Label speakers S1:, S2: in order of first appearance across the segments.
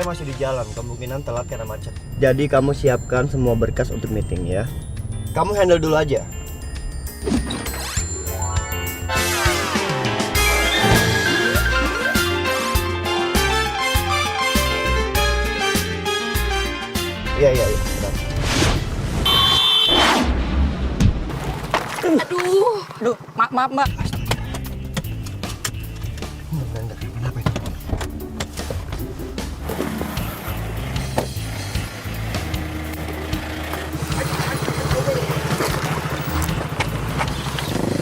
S1: saya masih di jalan, kemungkinan telat karena macet. Jadi kamu siapkan semua berkas untuk meeting ya. Kamu handle dulu aja. Iya, benar.
S2: Aduh, maaf mbak.
S1: Kenapa itu?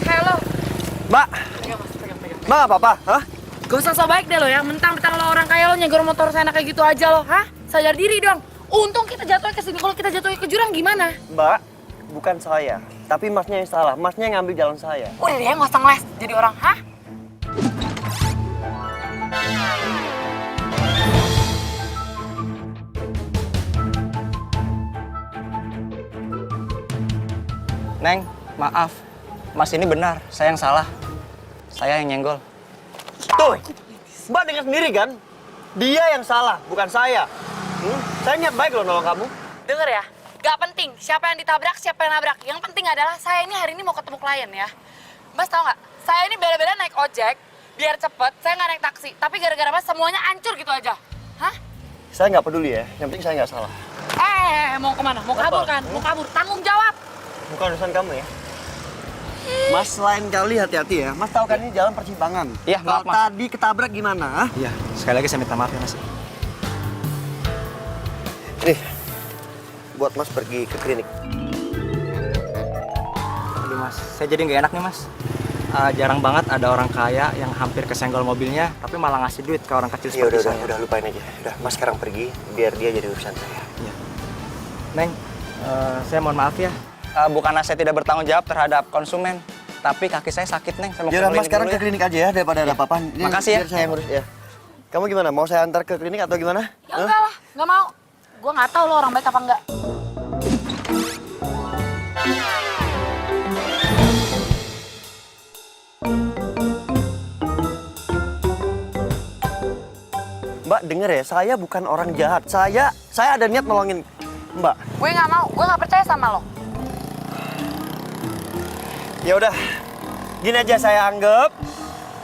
S2: Halo.
S1: Mbak,
S2: Pegang.
S1: Mbak apa-apa? Hah?
S2: Gak usah so baik deh lo ya, mentang-mentang lo orang kaya lo nyegur motor saya kayak gitu aja lo, hah? Sadar diri dong. Untung kita jatuhnya ke sini, kalau kita jatuhnya ke jurang gimana?
S1: Mbak, bukan saya, tapi masnya yang salah. Masnya yang ngambil jalan saya.
S2: Udah deh, nggak usah ngeles jadi orang, hah?
S3: Neng, maaf. Mas ini benar, saya yang salah. Saya yang nyenggol.
S1: Tuh, Mbak dengar sendiri kan? Dia yang salah, bukan saya. Saya niat baik loh nolong kamu.
S2: Denger ya, gak penting siapa yang ditabrak, siapa yang nabrak. Yang penting adalah saya ini hari ini mau ketemu klien ya. Mas tau nggak? Saya ini bela-bela naik ojek, biar cepet, saya nggak naik taksi. Tapi gara-gara mas semuanya hancur gitu aja. Hah?
S1: Saya nggak peduli ya, yang penting saya nggak salah.
S2: Mau kemana? Mau kabur kan? Mau kabur, tanggung jawab.
S1: Bukan urusan kamu ya. Mas lain kali hati-hati ya. Mas tahu kan ini jalan persimpangan.
S3: Iya, maaf,
S1: Kalau
S3: Mas.
S1: tadi ketabrak gimana? Hah?
S3: Iya, sekali lagi saya minta maaf ya, Mas.
S1: Nih, buat Mas pergi ke klinik.
S3: Aduh, Mas. Saya jadi nggak enak nih, Mas. Jarang banget ada orang kaya yang hampir kesenggol mobilnya, tapi malah ngasih duit ke orang kecil
S1: Ya
S3: seperti saya.
S1: udah lupain aja. Udah, Mas sekarang pergi biar dia jadi urusan saya.
S3: Iya. Neng, saya mohon maaf ya. Bukannya saya tidak bertanggung jawab terhadap konsumen, tapi kaki saya sakit, Neng. Saya mau
S1: Ya
S3: ke
S1: udah, Mas
S3: klinik
S1: sekarang
S3: dulu
S1: ke klinik aja ya daripada ada apa-apa. Ini
S3: Makasih ya.
S1: Biar saya yang ngurus ya. Kamu gimana? Mau saya antar ke klinik atau gimana?
S2: Ya enggak lah, nggak mau. Gue nggak tahu lo orang baik apa enggak.
S1: Mbak denger ya, saya bukan orang jahat. Saya ada niat nolongin Mbak.
S2: Gue nggak mau, gue nggak percaya sama lo.
S1: Ya udah, gini aja saya anggap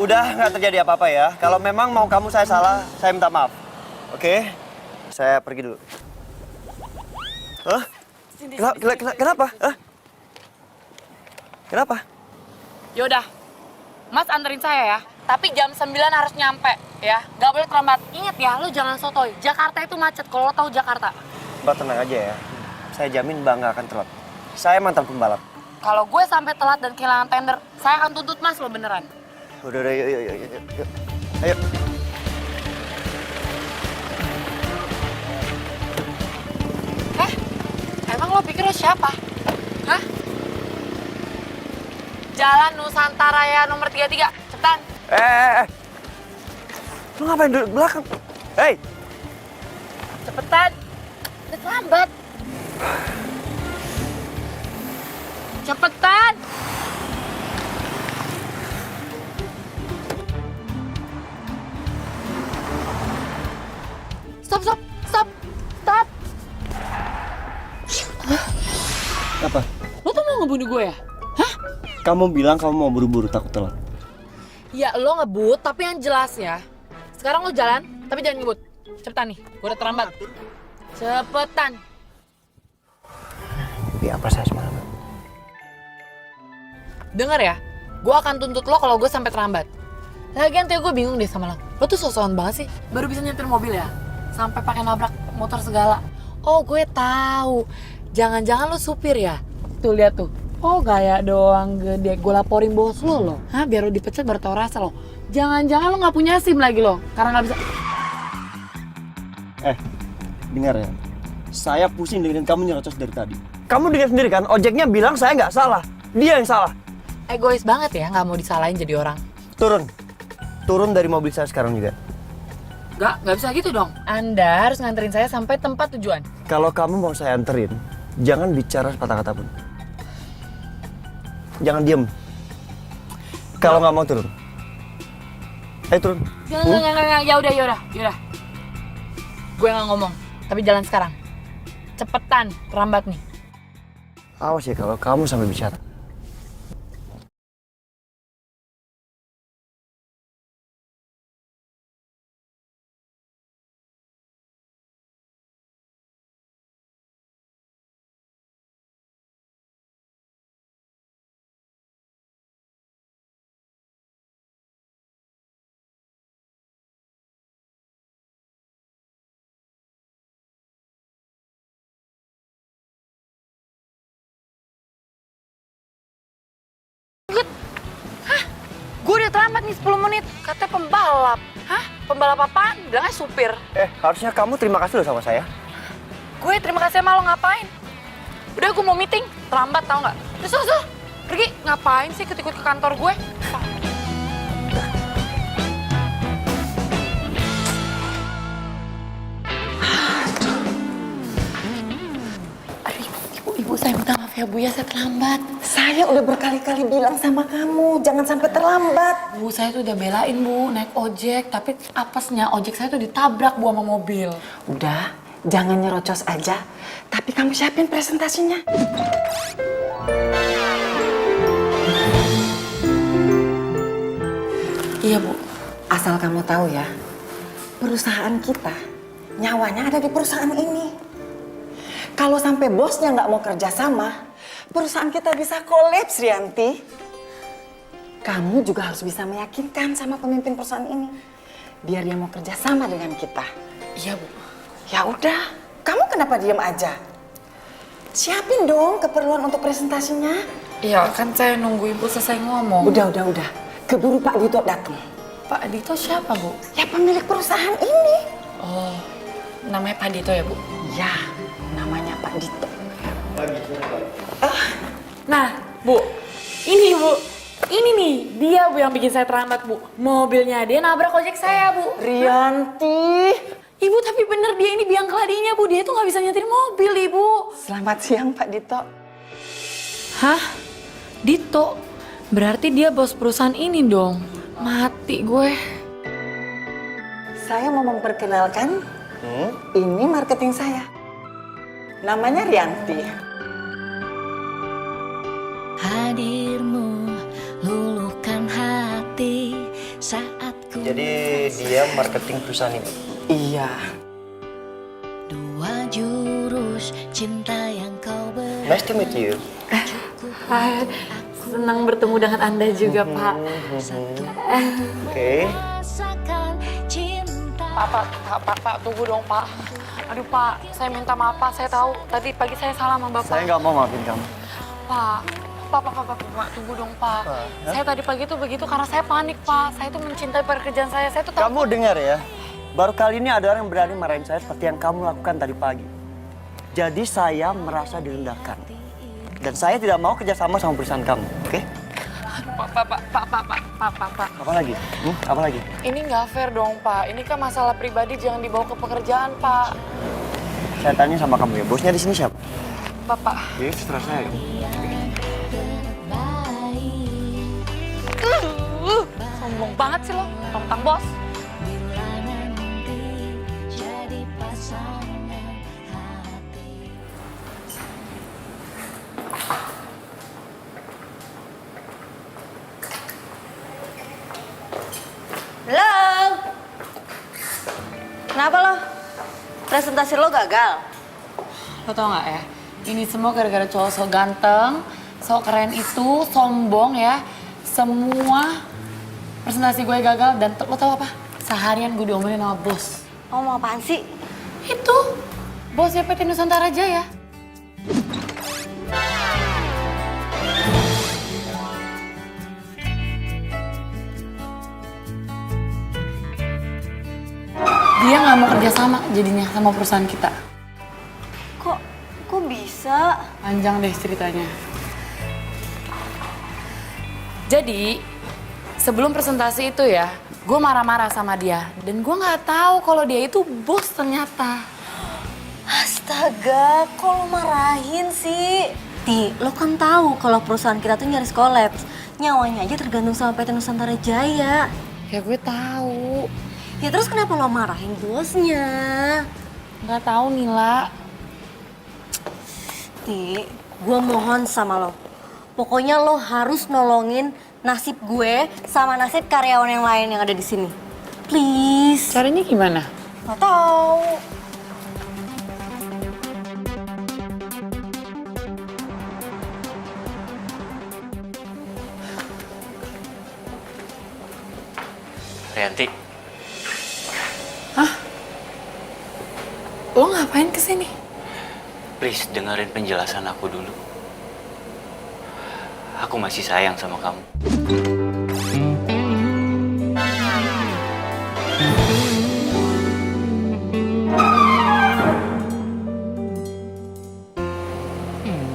S1: udah nggak terjadi apa-apa ya. Kalau memang mau kamu saya salah, saya minta maaf. Oke? Saya pergi dulu. Hah? Kenapa? Hah? Kenapa?
S2: Yaudah, mas anterin saya ya. Tapi jam 9 harus nyampe ya. Gak boleh terlambat. Ingat ya, lo jangan sotoy. Jakarta itu macet kalau lo tahu Jakarta.
S1: Mbak tenang aja ya. Saya jamin Mbak nggak akan telat. Saya mantan pembalap.
S2: Kalau gue sampai telat dan kehilangan tender, saya akan tuntut mas lo beneran.
S1: Udah, yuk. Ayo.
S2: Emang lo pikir lo siapa? Hah? Jalan Nusantara ya nomor 33, cepetan.
S1: Lu ngapain duduk belakang? Hei!
S2: Cepetan. Udah terlambat. Cepetan. Stop.
S1: Apa?
S2: Lo tuh mau ngebunuh gue ya? Hah?
S1: Kamu bilang kamu mau buru-buru takut telat.
S2: Ya lo ngebut, tapi yang jelas ya. Sekarang lo jalan, tapi jangan ngebut. Cepetan nih, gue udah terlambat. Cepetan.
S1: Ya apa saya semangat?
S2: Dengar ya, gue akan tuntut lo kalau gue sampai terlambat. Lagian tuh gue bingung deh sama lo. Lo tuh sosokan banget sih, baru bisa nyetir mobil ya. Sampai pakai nabrak motor segala. Oh gue tahu. Jangan-jangan lo supir ya? Tuh lihat tuh. Oh gaya doang gede. Gue laporin bos lo. Hah? Biar lo dipecat baru tau rasa lo. Jangan-jangan lo nggak punya SIM lagi lo, karena nggak bisa.
S1: Dengar ya. Saya pusing dengerin kamu nyerocos dari tadi. Kamu dengar sendiri kan, ojeknya bilang saya nggak salah. Dia yang salah.
S2: Egois banget ya, nggak mau disalahin jadi orang.
S1: Turun dari mobil saya sekarang juga.
S2: Nggak bisa gitu dong. Anda harus nganterin saya sampai tempat tujuan.
S1: Kalau kamu mau saya anterin, jangan bicara sepatah kata pun. Jangan diem. Kalau nggak mau turun. Ayo turun.
S2: Jangan. Ya udah. Gue nggak ngomong, tapi jalan sekarang. Cepetan, terlambat nih.
S1: Awas ya kalau kamu sampai bicara.
S2: Gue udah terlambat nih 10 menit. Katanya pembalap. Hah? Pembalap apaan? Bilangnya supir.
S1: Harusnya kamu terima kasih loh sama saya.
S2: Gue terima kasih sama lo ngapain? Udah gue mau meeting, terlambat tau nggak? Terus, pergi. Ngapain sih ikut-ikut ke kantor gue? Ibu, saya minta maaf ya Bu ya, saya terlambat.
S4: Saya udah berkali-kali bilang sama kamu, jangan sampai terlambat.
S2: Bu, saya tuh udah belain Bu, naik ojek. Tapi apesnya ojek saya tuh ditabrak Bu sama mobil.
S4: Udah, jangan nyerocos aja. Tapi kamu siapin presentasinya.
S2: Iya Bu.
S4: Asal kamu tahu ya, perusahaan kita, nyawanya ada di perusahaan ini. Kalau sampai bosnya nggak mau kerja sama, perusahaan kita bisa kolaps, Rianti. Kamu juga harus bisa meyakinkan sama pemimpin perusahaan ini, biar dia mau kerja sama dengan kita.
S2: Iya Bu.
S4: Ya udah, kamu kenapa diem aja? Siapin dong keperluan untuk presentasinya.
S2: Iya, kan saya nunggu Ibu selesai ngomong.
S4: Udah. Keburu Pak Dito datang.
S2: Pak Dito siapa Bu?
S4: Ya pemilik perusahaan ini.
S2: Oh, namanya Pak Dito ya Bu?
S4: Ya, namanya Pak Dito.
S2: Nah, Bu, ini Bu. Ini nih, dia Bu yang bikin saya terlambat Bu. Mobilnya dia nabrak ojek saya Bu.
S4: Rianti.
S2: Ibu tapi bener dia ini biang keladinya Bu. Dia tuh nggak bisa nyetir mobil Ibu.
S4: Selamat siang Pak Dito.
S2: Hah? Dito? Berarti dia bos perusahaan ini dong. Mati gue.
S4: Saya mau memperkenalkan, ini marketing saya. Namanya Rianti.
S5: Hadirmu luluhkan hati saat ku
S1: Jadi dia marketing perusahaan ini.
S4: Iya.
S5: dua jurus cinta yang kau beri.
S1: Nice to meet you.
S2: Hai, senang bertemu dengan Anda juga Pak.
S1: Oke.
S5: Rasakan cinta.
S2: Pak, tunggu dong Pak. Aduh Pak, saya minta maaf Pak. Saya tahu tadi pagi saya salah sama Bapak.
S1: Saya nggak mau maafin kamu.
S2: Pak, tunggu dong Pak. Saya tadi pagi tuh begitu karena saya panik Pak. Saya tuh mencintai pekerjaan saya tuh tahu.
S1: Kamu dengar ya, baru kali ini ada orang yang berani marahin saya seperti yang kamu lakukan tadi pagi. Jadi saya merasa direndahkan. Dan saya tidak mau kerjasama sama perusahaan kamu, oke?
S2: Pak.
S1: Apa lagi? Apa lagi?
S2: Ini nggak fair dong Pak. Ini kan masalah pribadi, jangan dibawa ke pekerjaan Pak.
S1: Saya tanya sama kamu ya, bosnya di sini siapa?
S2: Bapak.
S1: Jadi terserah saya.
S2: Sombong banget sih lo, tentang bos.
S5: Bila nanti jadi pasangan hati.
S6: Halo. Kenapa lo? Presentasi lo gagal?
S2: Lo tau gak ya, ini semua gara-gara cowok so ganteng, so keren itu, sombong ya. Semua presentasi gue gagal dan lo tau apa? Seharian gue diomelin sama bos.
S6: Oh, mau apaan sih?
S2: Itu, bosnya PT Nusantara Jaya. Dia nggak mau kerja sama jadinya sama perusahaan kita.
S6: Kok bisa?
S2: Panjang deh ceritanya. Jadi, sebelum presentasi itu ya, gue marah-marah sama dia. Dan gue nggak tahu kalau dia itu bos ternyata.
S6: Astaga, kok lo marahin sih? Ti, lo kan tahu kalau perusahaan kita tuh nyaris kolaps. Nyawanya aja tergantung sama PT Nusantara Jaya.
S2: Ya gue tahu.
S6: Ya terus kenapa lo marahin bosnya?
S2: Nggak tahu Nila.
S6: Ti, gue mohon sama lo. Pokoknya lo harus nolongin nasib gue sama nasib karyawan yang lain yang ada di sini. Please.
S2: Caranya gimana?
S6: Gak tahu.
S7: Rianti,
S2: Lo ngapain kesini?
S7: please dengerin penjelasan aku dulu. Aku masih sayang sama kamu.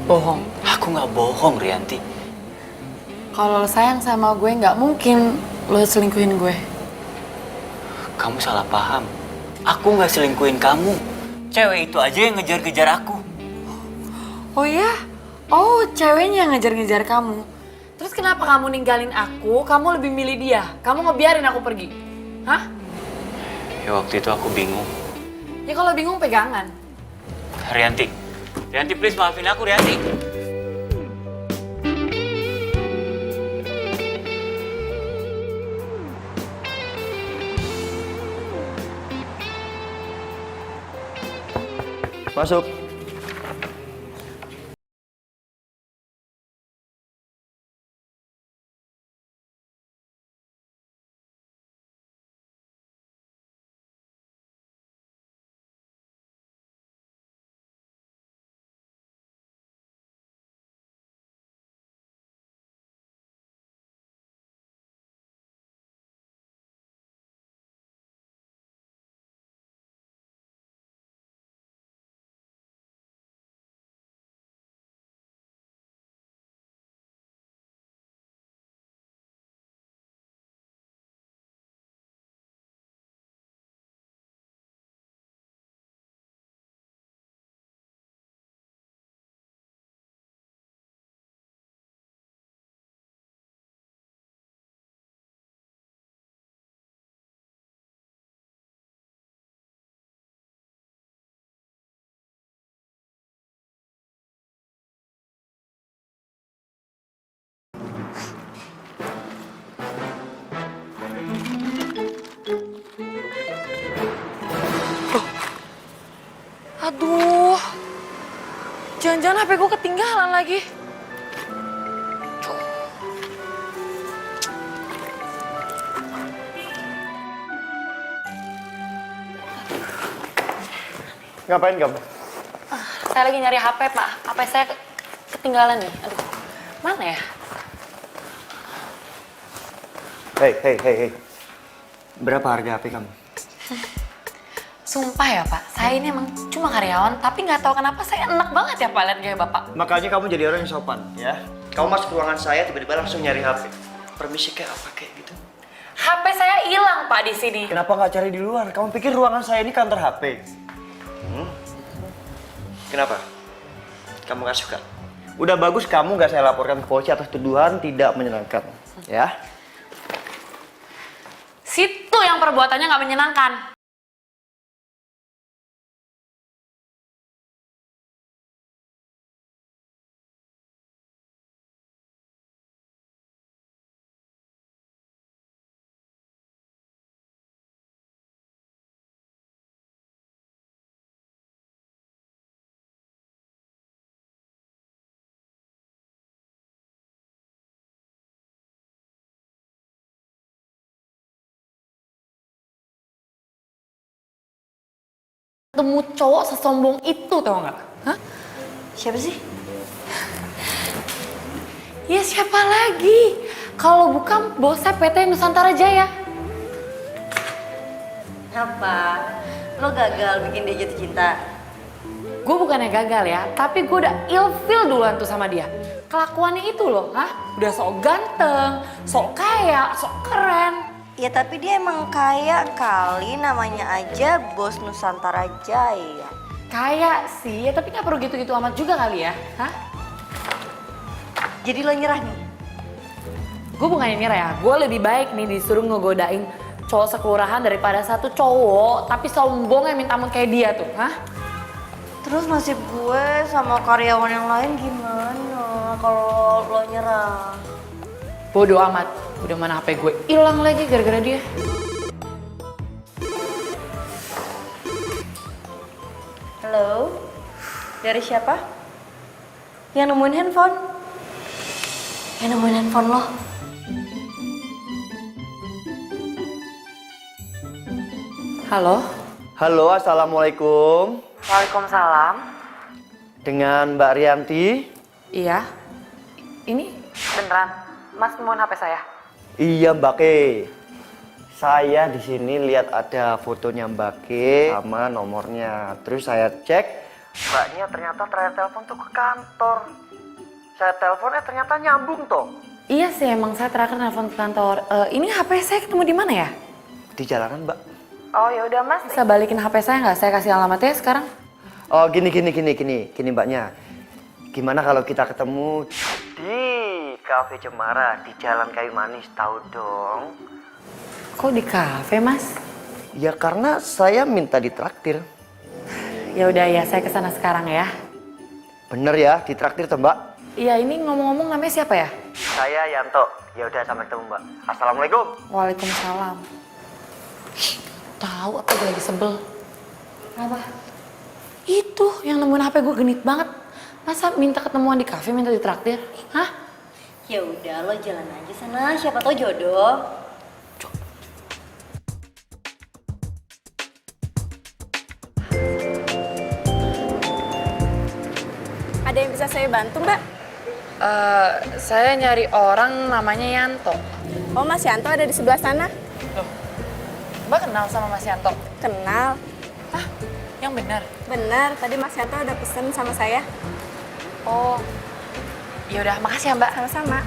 S2: Bohong.
S7: Aku nggak bohong, Rianti.
S2: Kalau lo sayang sama gue, nggak mungkin lo selingkuhin gue.
S7: Kamu salah paham. Aku nggak selingkuhin kamu. Cewek itu aja yang ngejar-ngejar aku.
S2: Oh ya? Oh, ceweknya yang ngejar-ngejar kamu. Terus kenapa kamu ninggalin aku, kamu lebih milih dia? Kamu ngebiarin aku pergi? Hah?
S7: Ya waktu itu aku bingung.
S2: Ya kalau bingung pegangan.
S7: Rianti, Rianti please maafin aku, Rianti.
S1: Masuk.
S2: Aduh, jangan-jangan HP gue ketinggalan lagi.
S1: Ngapain kamu?
S2: Saya lagi nyari HP, Pak. HP saya ketinggalan nih. Aduh, mana ya?
S1: Hei. Berapa harga HP kamu?
S2: Sumpah ya, Pak. Saya ini emang cuma karyawan, tapi nggak tahu kenapa saya enak banget ya, Pak, lihat gaya Bapak.
S1: Makanya kamu jadi orang yang sopan, ya. Kamu masuk ruangan saya, tiba-tiba langsung nyari HP. Permisi kayak apa kayak gitu?
S2: HP saya hilang, Pak, di sini.
S1: Kenapa nggak cari di luar? Kamu pikir ruangan saya ini kantor HP? Kenapa? Kamu nggak suka? Udah bagus kamu nggak saya laporkan ke polisi atas tuduhan tidak menyenangkan, ya?
S2: Situ yang perbuatannya nggak menyenangkan. Temu cowok sesombong itu, tau nggak? Hah?
S6: Siapa sih?
S2: Ya siapa lagi? Kalau bukan bosnya PT Nusantara Jaya.
S6: Apa? Lo gagal bikin dia jatuh cinta?
S2: Gue bukannya gagal ya, tapi gue udah ilfil duluan tuh sama dia. Kelakuannya itu loh, hah? Udah sok ganteng, sok kaya, sok keren.
S6: Ya tapi dia emang kaya kali, namanya aja Bos Nusantara Jaya.
S2: Kaya sih, ya tapi nggak perlu gitu-gitu amat juga kali ya, hah?
S6: Jadi lo nyerah nih?
S2: Gue bukannya nyerah ya, gue lebih baik nih disuruh ngegodain cowok sekelurahan daripada satu cowok tapi sombong yang minta ampun kayak dia tuh, hah?
S6: Terus nasib gue sama karyawan yang lain gimana kalau lo nyerah?
S2: Bodoh amat, udah mana HP gue hilang lagi gara-gara dia.
S6: Halo, dari siapa? Yang nemuin handphone? Yang nemuin handphone lo?
S2: Halo?
S1: Halo, assalamualaikum.
S2: Waalaikumsalam.
S1: Dengan Mbak Rianti.
S2: Iya. Ini beneran, Mas nemuin HP saya?
S1: Iya Mbak Ke. Saya di sini lihat ada fotonya Mbak Ke sama nomornya. Terus saya cek, Mbaknya ternyata terakhir telepon tuh ke kantor. Saya teleponnya ternyata nyambung toh.
S2: Iya sih, emang saya terakhir nelfon ke kantor. Ini HP saya ketemu di mana ya?
S1: Di jalanan Mbak.
S2: Oh ya udah Mas, bisa balikin HP saya nggak? Saya kasih alamatnya sekarang.
S1: Oh gini Mbaknya. Gimana kalau kita ketemu di Cafe Cemara di Jalan Kayu Manis, tahu dong?
S2: Kok di kafe Mas?
S1: Ya karena saya minta ditraktir.
S2: Ya udah ya, saya kesana sekarang ya.
S1: Bener ya, ditraktir toh Mbak?
S2: Iya, ini ngomong-ngomong namanya siapa ya?
S1: Saya Yanto. Ya udah sampai ketemu Mbak. Assalamualaikum.
S2: Waalaikumsalam. Tahu apa gue lagi sebel?
S6: Apa?
S2: Itu yang nemuin HP gue genit banget. Masa minta ketemuan di kafe, minta ditraktir? Hah?
S6: Ya udah lo jalan aja sana, siapa tau jodoh.
S8: Ada yang bisa saya bantu, Mbak?
S2: Saya nyari orang namanya Yanto.
S8: Oh, Mas Yanto ada di sebelah sana.
S2: Mbak kenal sama Mas Yanto?
S8: Kenal.
S2: Hah? Yang benar?
S8: Benar, tadi Mas Yanto ada pesen sama saya.
S2: Oh, ya udah, makasih ya Mbak.
S8: Sama-sama.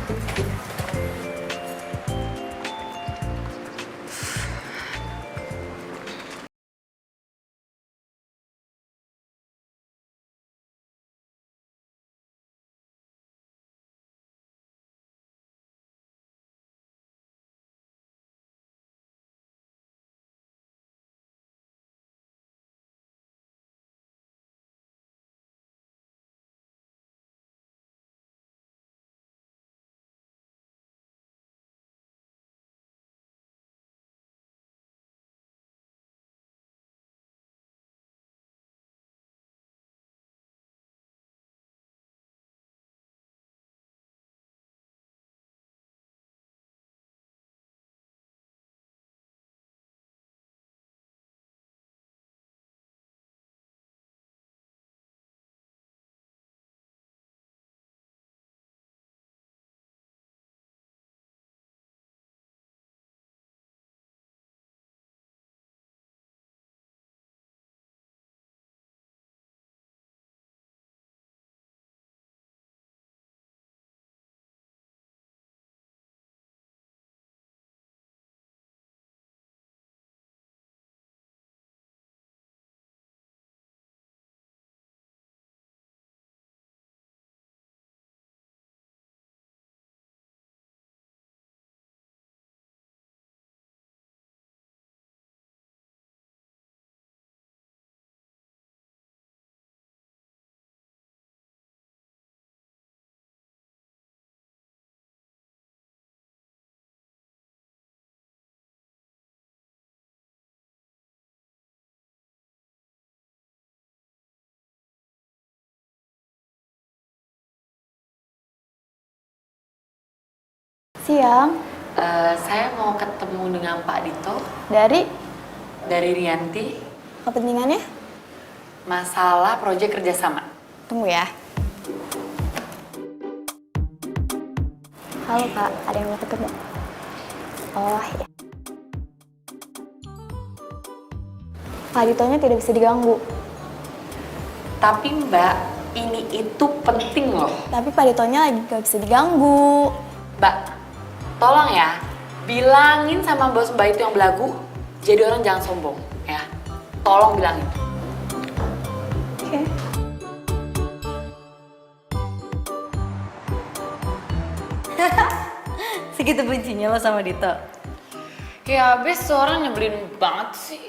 S8: Siang.
S2: Saya mau ketemu dengan Pak Dito
S8: Dari
S2: dari Rianti.
S8: kepentingannya?
S2: Masalah proyek kerjasama.
S8: Tunggu ya. Halo Pak, ada yang mau ketemu? Oh ya. Pak Ditonya tidak bisa diganggu.
S2: Tapi Mbak, ini itu penting loh.
S8: Tapi Pak Ditonya lagi gak bisa diganggu.
S2: Mbak, tolong ya, bilangin sama bos Mbak itu yang belagu, jadi orang jangan sombong, ya. Tolong bilangin.
S8: Oke.
S6: Segitu bencinya lo sama Dito?
S2: Kayak abis seorang nyebelin banget sih.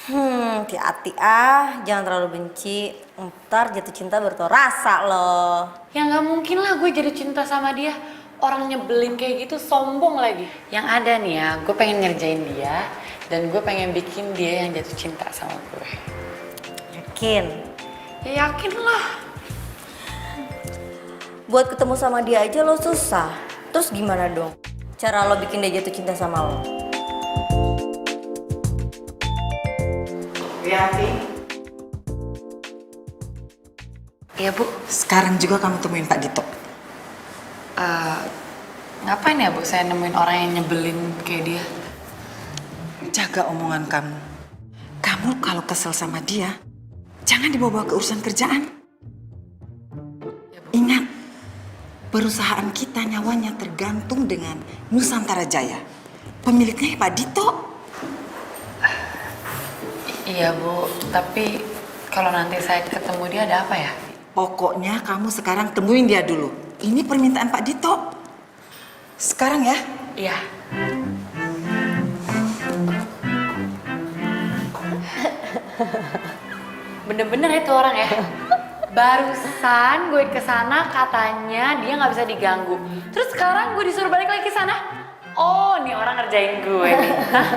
S6: Hati-hati ah, jangan terlalu benci. Ntar jatuh cinta baru tau rasa loh.
S2: Ya nggak mungkin lah gue jadi cinta sama dia. Orang nyebelin kayak gitu sombong lagi. Yang ada nih ya, gue pengen ngerjain dia. Dan gue pengen bikin dia yang jatuh cinta sama gue.
S6: Yakin?
S2: Ya yakin lah.
S6: Buat ketemu sama dia aja lo susah. Terus gimana dong cara lo bikin dia jatuh cinta sama lo?
S4: Rianti,
S2: Iya Bu.
S4: sekarang juga kamu temuin Pak Dito.
S2: Ngapain ya Bu saya nemuin orang yang nyebelin kayak dia?
S4: Jaga omongan kamu. Kamu kalau kesel sama dia, jangan dibawa ke urusan kerjaan. Ingat, perusahaan kita nyawanya tergantung dengan Nusantara Jaya. Pemiliknya Pak Dito.
S2: Iya Bu, tapi kalau nanti saya ketemu dia ada apa ya?
S4: Pokoknya kamu sekarang temuin dia dulu. Ini permintaan Pak Dito. Sekarang ya.
S2: Iya. Bener-bener itu orang ya. Barusan gue kesana katanya dia nggak bisa diganggu. Terus sekarang gue disuruh balik lagi ke sana. Oh, nih orang ngerjain gue nih. Hah?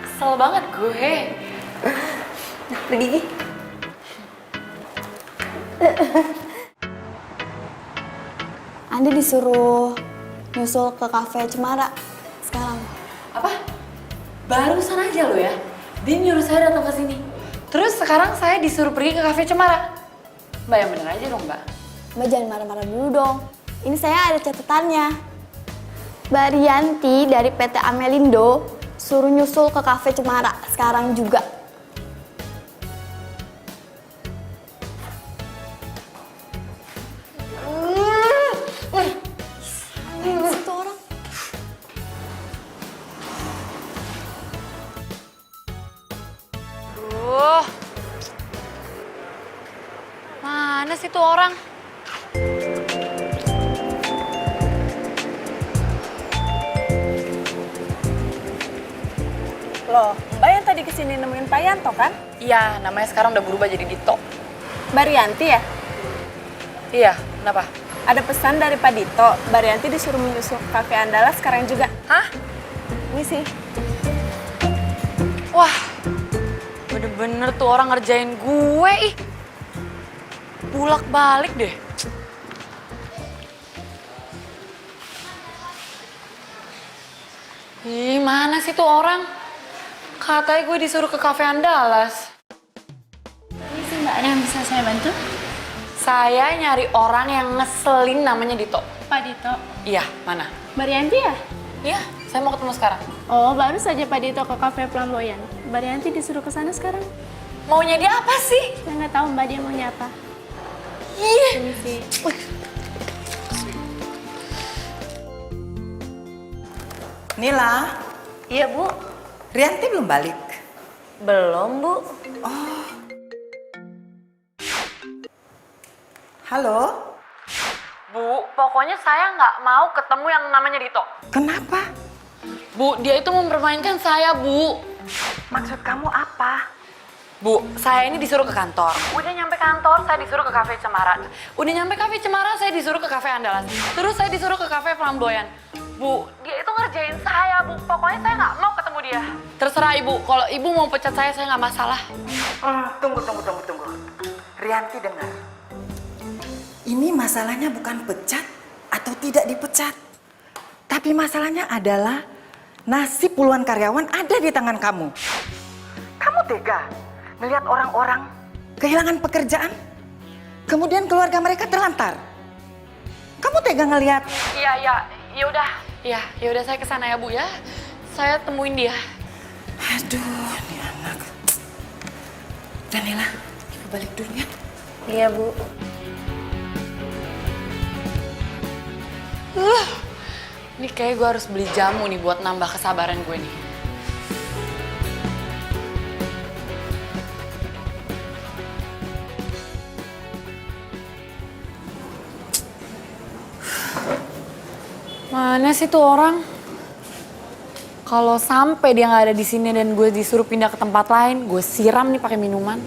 S2: Kesel banget gue.
S6: Pergi.
S8: Andi disuruh nyusul ke kafe Cemara sekarang.
S2: Apa? Barusan aja lo ya. Dia nyuruh saya datang ke sini. Terus sekarang saya disuruh pergi ke kafe Cemara. Mbak yang bener aja dong Mbak.
S8: Mbak jangan marah-marah dulu dong. Ini saya ada catatannya. Mbak Rianti dari PT Amelindo suruh nyusul ke kafe Cemara sekarang juga. Itu orang.
S2: Duh. Mana sih tuh orang?
S9: Loh, Mbak yang tadi kesini nemuin Pak Yanto kan?
S2: Iya, namanya sekarang udah berubah jadi Dito.
S9: Mbak Rianti ya?
S2: Iya, kenapa?
S9: Ada pesan dari Pak Dito, Mbak Rianti disuruh menyusul ke Cafe Andala sekarang juga.
S2: Hah?
S9: Ini sih.
S2: Wah, bener-bener tuh orang ngerjain gue ih. Bulak-balik deh. Ih, mana sih tuh orang? Katanya gue disuruh ke Cafe Andalas.
S8: Ini sih Mbak, ada yang bisa saya bantu?
S2: Saya nyari orang yang ngeselin namanya Dito.
S8: Pak Dito.
S2: Iya, mana?
S8: Mbak Rianti ya?
S2: Iya, saya mau ketemu sekarang.
S8: Oh, baru saja Pak Dito ke kafe Flamboyan. Mbak Rianti disuruh ke sana sekarang.
S2: Maunya dia apa sih?
S8: Saya nggak tahu Mbak dia maunya apa.
S2: Ih.
S8: Permisi.
S4: Nila,
S6: Iya Bu.
S4: Rianti belum balik.
S6: Belum Bu.
S4: Halo,
S2: Bu, pokoknya saya nggak mau ketemu yang namanya Dito.
S4: kenapa?
S2: Bu, dia itu mempermainkan saya, Bu.
S4: Maksud kamu apa?
S2: Bu, saya ini disuruh ke kantor. Udah nyampe kantor, saya disuruh ke kafe Cemara. Udah nyampe kafe Cemara, saya disuruh ke kafe Andalas. Terus saya disuruh ke kafe Flamboyan. Bu, dia itu ngerjain saya, Bu. Pokoknya saya nggak mau ketemu dia. Terserah Ibu, kalau Ibu mau pecat saya nggak masalah.
S4: Tunggu. Rianti dengar. Ini masalahnya bukan pecat atau tidak dipecat. Tapi masalahnya adalah nasib puluhan karyawan ada di tangan kamu. Kamu tega melihat orang-orang kehilangan pekerjaan, kemudian keluarga mereka terlantar. Kamu tega ngelihat?
S2: Iya, yaudah saya kesana ya Bu ya. Saya temuin dia.
S4: Aduh, ini anak. Danila, ibu balik dulu ya.
S6: Iya Bu.
S2: Ini kayak gue harus beli jamu nih buat nambah kesabaran gue nih. Mana sih tuh orang? Kalau sampai dia nggak ada di sini dan gue disuruh pindah ke tempat lain, gue siram nih pakai minuman.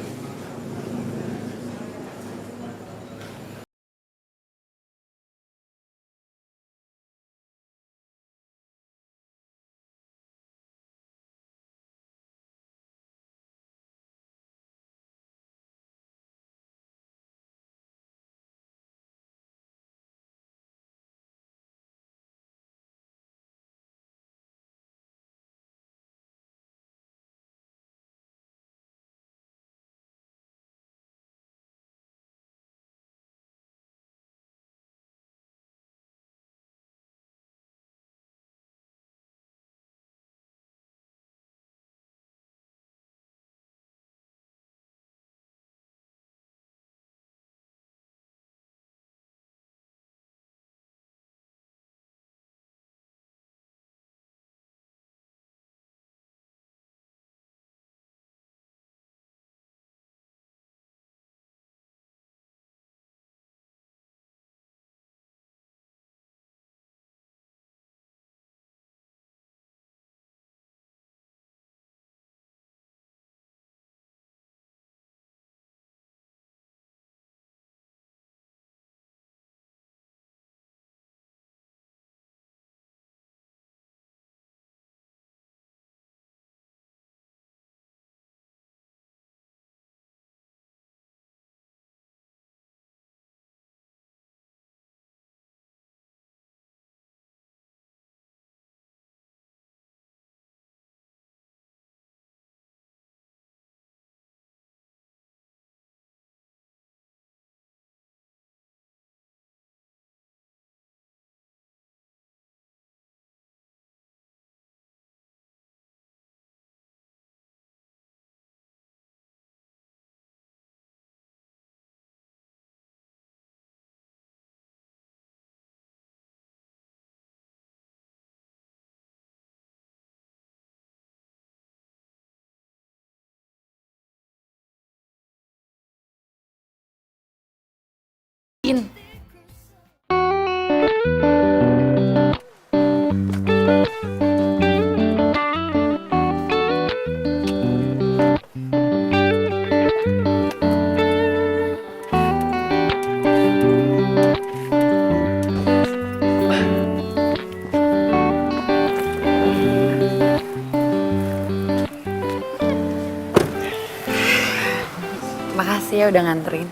S2: Makasih ya udah nganterin.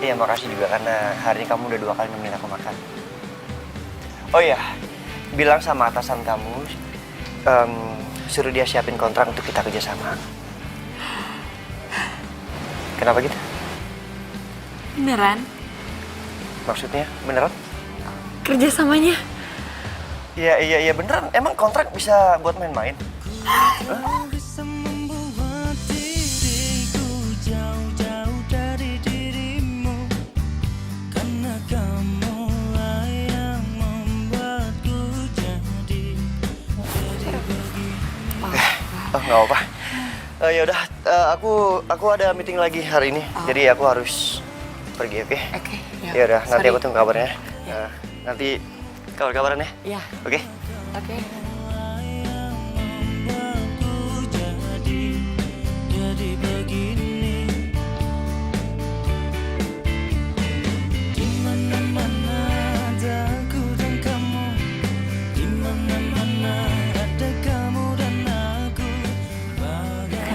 S1: Iya, makasih juga karena hari ini kamu udah 2 kali nemenin aku makan. Oh iya, bilang sama atasan kamu, suruh dia siapin kontrak untuk kita kerjasama. Kenapa gitu?
S2: Beneran?
S1: Maksudnya beneran?
S2: Kerjasamanya?
S1: Iya beneran. Emang kontrak bisa buat main-main? Oh, nggak apa-apa. Ya udah, aku ada meeting lagi hari ini, jadi aku harus pergi, oke?
S2: Oke.
S1: Ya udah, nanti aku tunggu kabarnya. Nanti kabar-kabaran ya.
S2: Iya.
S1: Oke?
S2: Oke.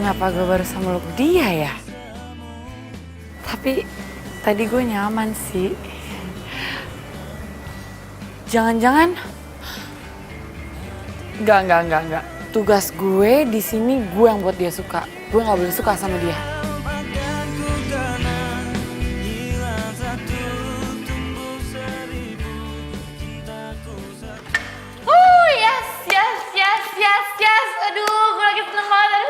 S2: Kenapa gue baru meluk dia ya? Tapi tadi gue nyaman sih. Jangan-jangan enggak. Tugas gue di sini gue yang buat dia suka. Gue nggak boleh suka sama dia.
S8: Yes. Aduh, gue lagi seneng banget.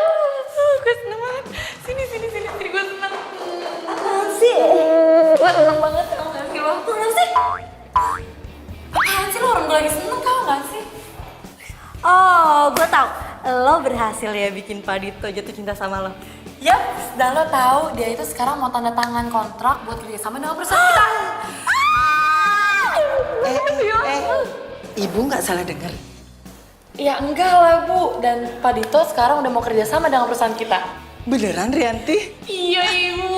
S8: Gue seneng banget. Sini, gue seneng. Apaan sih? Gue seneng banget, tau gak sih lo? Kenapa sih? Apaan sih lo, orang gue lagi seneng, tau gak sih?
S6: Oh, gue tau. Lo berhasil ya bikin Pak Dito jatuh cinta sama lo.
S2: Yap, dan lo tahu dia itu sekarang mau tanda tangan kontrak buat kerjasama dengan perusahaan kita.
S4: Ibu nggak salah dengar.
S2: Ya enggak lah Bu, dan Pak Dito sekarang udah mau kerja sama dengan perusahaan kita.
S4: Beneran Rianti?
S2: Iya Ibu.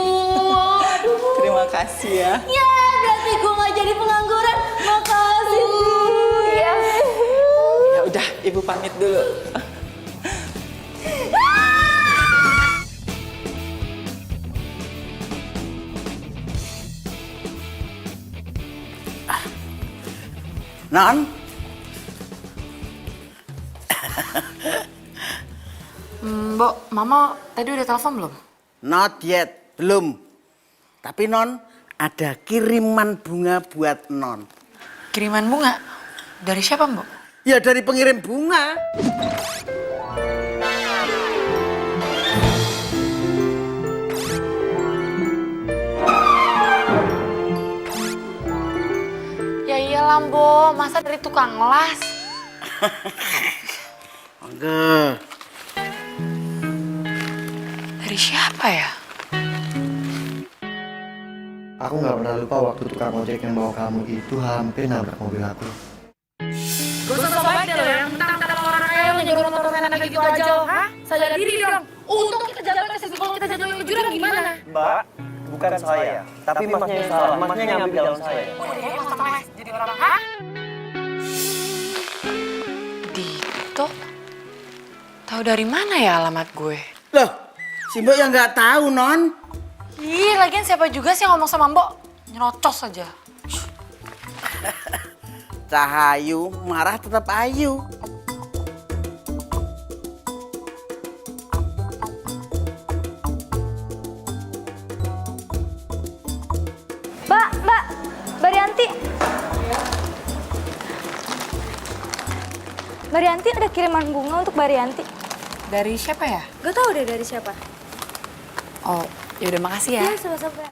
S4: Terima kasih ya.
S6: Ya, berarti gue gak jadi pengangguran. Makasih,
S2: Iya.
S4: Ya udah, Ibu pamit dulu. Non,
S2: Mbok, Mama tadi udah telepon belum?
S10: not yet, belum. Tapi Non, ada kiriman bunga buat Non.
S2: Kiriman bunga? Dari siapa Mbok?
S10: Ya dari pengirim bunga.
S2: Ya iyalah Mbok, masa dari tukang las?
S10: Enggak.
S2: Dari siapa ya?
S1: Aku nggak pernah lupa waktu tukang ojek yang bawa kamu itu hampir nabrak mobil aku.
S2: Gak usah sobat deh lo yang mentang-mentang orang kaya lo nyegur motor enak kayak gitu aja lo, hah? Sadar diri dong. Untung kita jatuh ke situ, kalau kita jatuh ke jurang gimana?
S1: Mbak, bukan saya, tapi masnya yang salah. Masnya yang ngambil jalan saya.
S2: Jadi orang, hah? Dito? Tahu dari mana ya alamat gue?
S10: Loh, si Mbok yang nggak tahu Non.
S2: Ih, lagian siapa juga sih yang ngomong sama Mbok? Nyerocos aja.
S10: Cahayu, marah tetap ayu.
S6: Mbak Rianti. Mbak Rianti ada kiriman bunga untuk Mbak Rianti.
S2: Dari siapa ya?
S6: Gak tau deh dari siapa.
S2: Oh, yaudah makasih ya.
S6: Iya, sama-sama.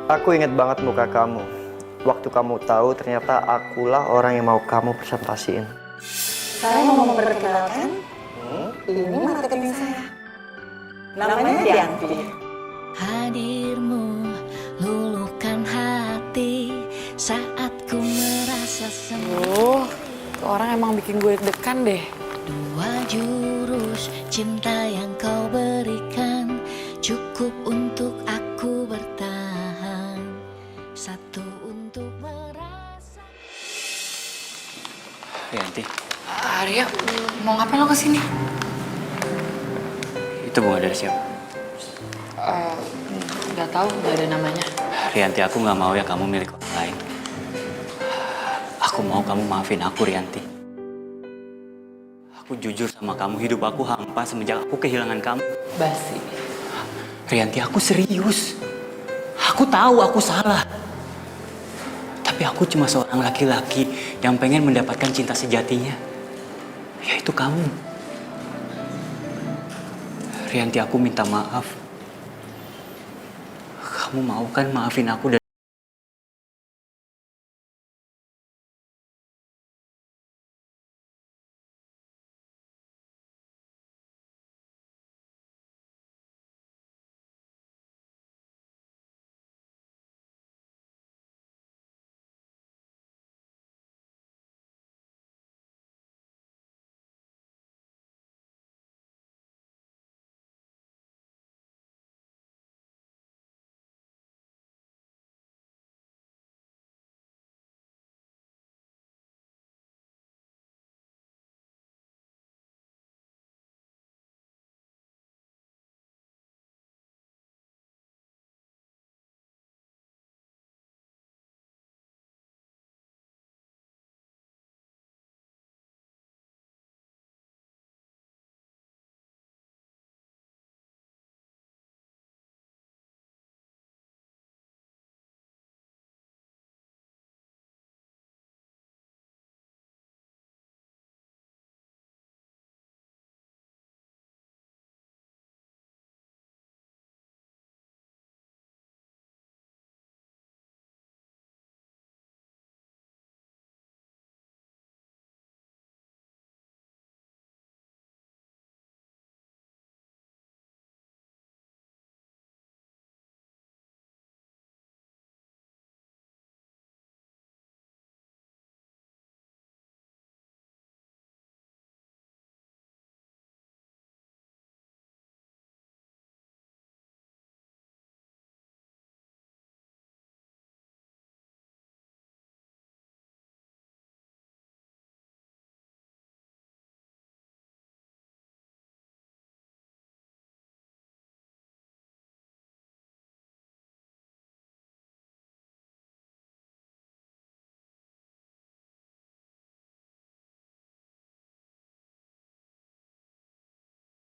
S1: Aku inget banget muka kamu. Waktu kamu tahu ternyata akulah orang yang mau kamu presentasiin.
S4: Saya mau memperkenalkan, ini marketing saya. Namanya Rianti.
S5: Hadirmu luluhkan hati saat ku merasa sendiri.
S2: Tuh orang emang bikin gue deg-degan deh.
S5: Dua jurus cinta yang kau berikan cukup untuk aku bertahan. Satu untuk merasa.
S7: Rianti,
S2: Arya, mau ngapain lo kesini?
S7: itu bunga dari siapa?
S2: Gak tahu, gak ada namanya.
S7: Rianti, aku nggak mau ya kamu milik orang lain. Aku mau kamu maafin aku, Rianti. Aku jujur sama kamu, hidup aku hampa semenjak aku kehilangan kamu.
S2: Basi.
S7: Rianti, aku serius. Aku tahu aku salah. Tapi aku cuma seorang laki-laki yang pengen mendapatkan cinta sejatinya. Yaitu kamu. Rianti, aku minta maaf. Kamu mau kan maafin aku dan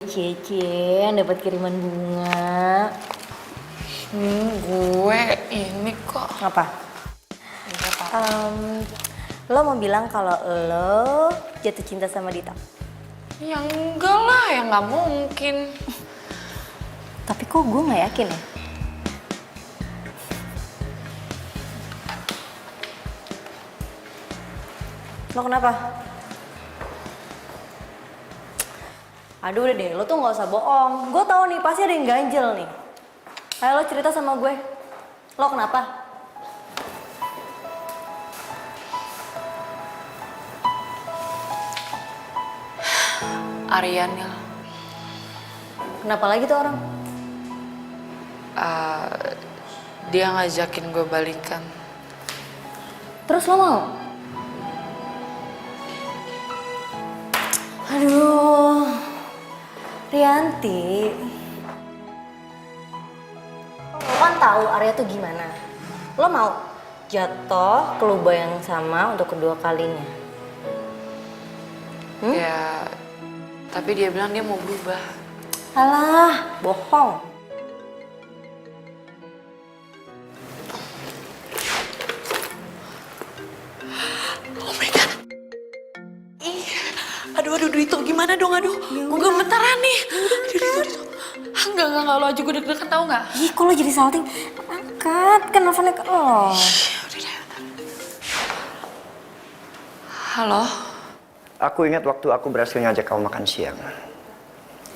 S6: Cie, dapat kiriman bunga.
S2: Gue ini kok.
S6: Apa? Lo mau bilang kalau lo jatuh cinta sama Dito?
S2: Ya enggak lah, ya nggak mungkin.
S6: Tapi kok gue nggak yakin ya? Lo kenapa? Aduh udah deh, lo tuh nggak usah bohong. Gue tahu nih, pasti ada yang ganjel nih. Ayo lo cerita sama gue. Lo kenapa?
S2: Arianil.
S6: Kenapa lagi tuh orang?
S2: Dia ngajakin gue balikan.
S6: Terus lo mau? Aduh, Rianti. Lo kan tahu Arya tuh gimana. Lo mau jatuh ke lubang yang sama untuk kedua kalinya?
S2: Ya, tapi dia bilang dia mau berubah.
S6: Alah, bohong.
S2: Oh my god. Ih, aduh itu gimana dong, aduh. Gue gemetaran nih. Aduh. Enggak, lo aja gue deg-degan tau gak?
S6: Ih, kok lo jadi salting? Angkat, kan nelfonnya ke lo.
S2: Halo?
S1: Aku ingat waktu aku berhasil ngajak kamu makan siang.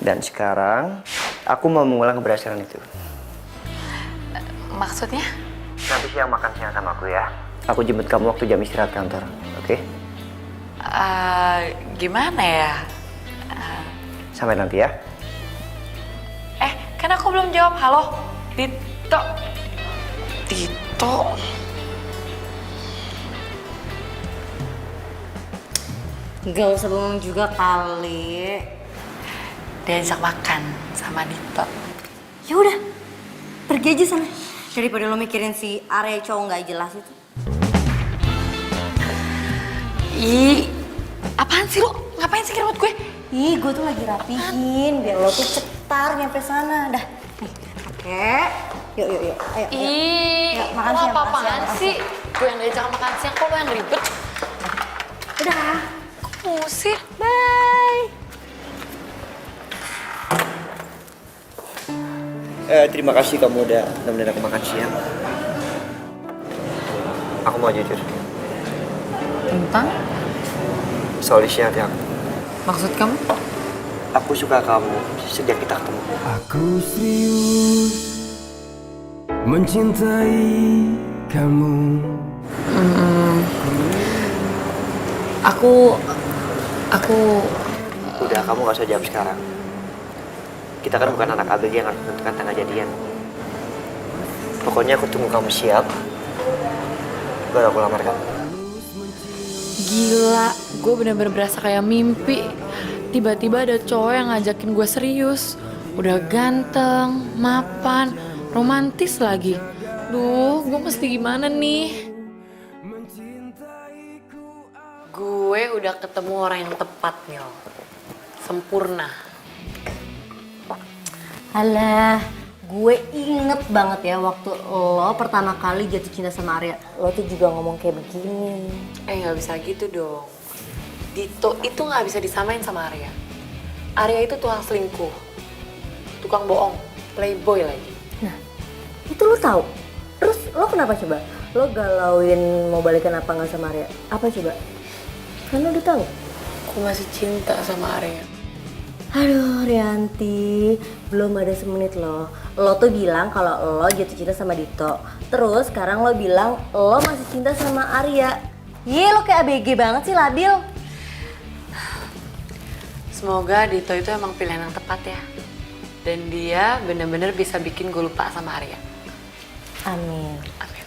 S1: Dan sekarang, aku mau mengulang keberhasilan itu.
S2: Maksudnya?
S1: Nanti siang makan siang sama aku ya. Aku jemput kamu waktu jam istirahat kantor, oke?
S2: Gimana ya?
S1: Sampai nanti ya.
S2: Kan aku belum jawab. Halo? Dito?
S6: Gak usah bengong juga kali.
S2: Diajak makan sama Dito.
S6: Ya udah, pergi aja sana. Daripada lo mikirin si Arya cowok nggak jelas itu.
S2: Ih, apaan sih lo? Ngapain sih kirim gue?
S6: Ih, gue tuh lagi rapihin biar lo tuh cetar nyampe sana. Dah, nih, oke. Yuk, ayo.
S2: Ih,
S6: Yuk, makan
S2: lo
S6: siang,
S2: apa-apaan
S6: makan siang.
S2: sih? Gue yang diajak makan siang, kok lo yang ribet?
S6: Udah.
S2: Musik.
S6: Bye.
S1: Terima kasih kamu udah nemenin aku makan siang. Aku mau jujur.
S2: Tentang?
S1: Soal isi hati aku.
S2: Maksud kamu?
S1: Aku suka kamu sejak kita ketemu.
S11: Aku serius mencintai kamu.
S2: Aku
S1: Udah, kamu gak usah jawab sekarang. Kita kan bukan anak ABG yang harus menentukan tanggal jadian. Pokoknya aku tunggu kamu siap, baru aku lamar kamu.
S2: gila, gue bener-bener berasa kayak mimpi. Tiba-tiba ada cowok yang ngajakin gue serius. Udah ganteng, mapan, romantis lagi. Duh, gue mesti gimana nih? Gue udah ketemu orang yang tepat, Mil. Sempurna.
S6: Alah, gue inget banget ya waktu lo pertama kali jatuh cinta sama Arya. Lo tuh juga ngomong kayak begini.
S2: Gak bisa gitu dong. Dito itu gak bisa disamain sama Arya. Arya itu tukang selingkuh, tukang bohong, playboy lagi.
S6: Nah, itu lo tahu. Terus lo kenapa coba? Lo galauin mau balikan apa nggak sama Arya? Apa coba? Kan lo udah tahu.
S2: Aku masih cinta sama Arya.
S6: Aduh, Rianti, belum ada semenit lo. Lo tuh bilang kalau lo jatuh cinta sama Dito. Terus sekarang lo bilang lo masih cinta sama Arya. Ye, lo kayak ABG banget sih, labil.
S2: Semoga Dito itu emang pilihan yang tepat ya. Dan dia bener-bener bisa bikin gue lupa sama Arya.
S6: Amin.
S2: Amin.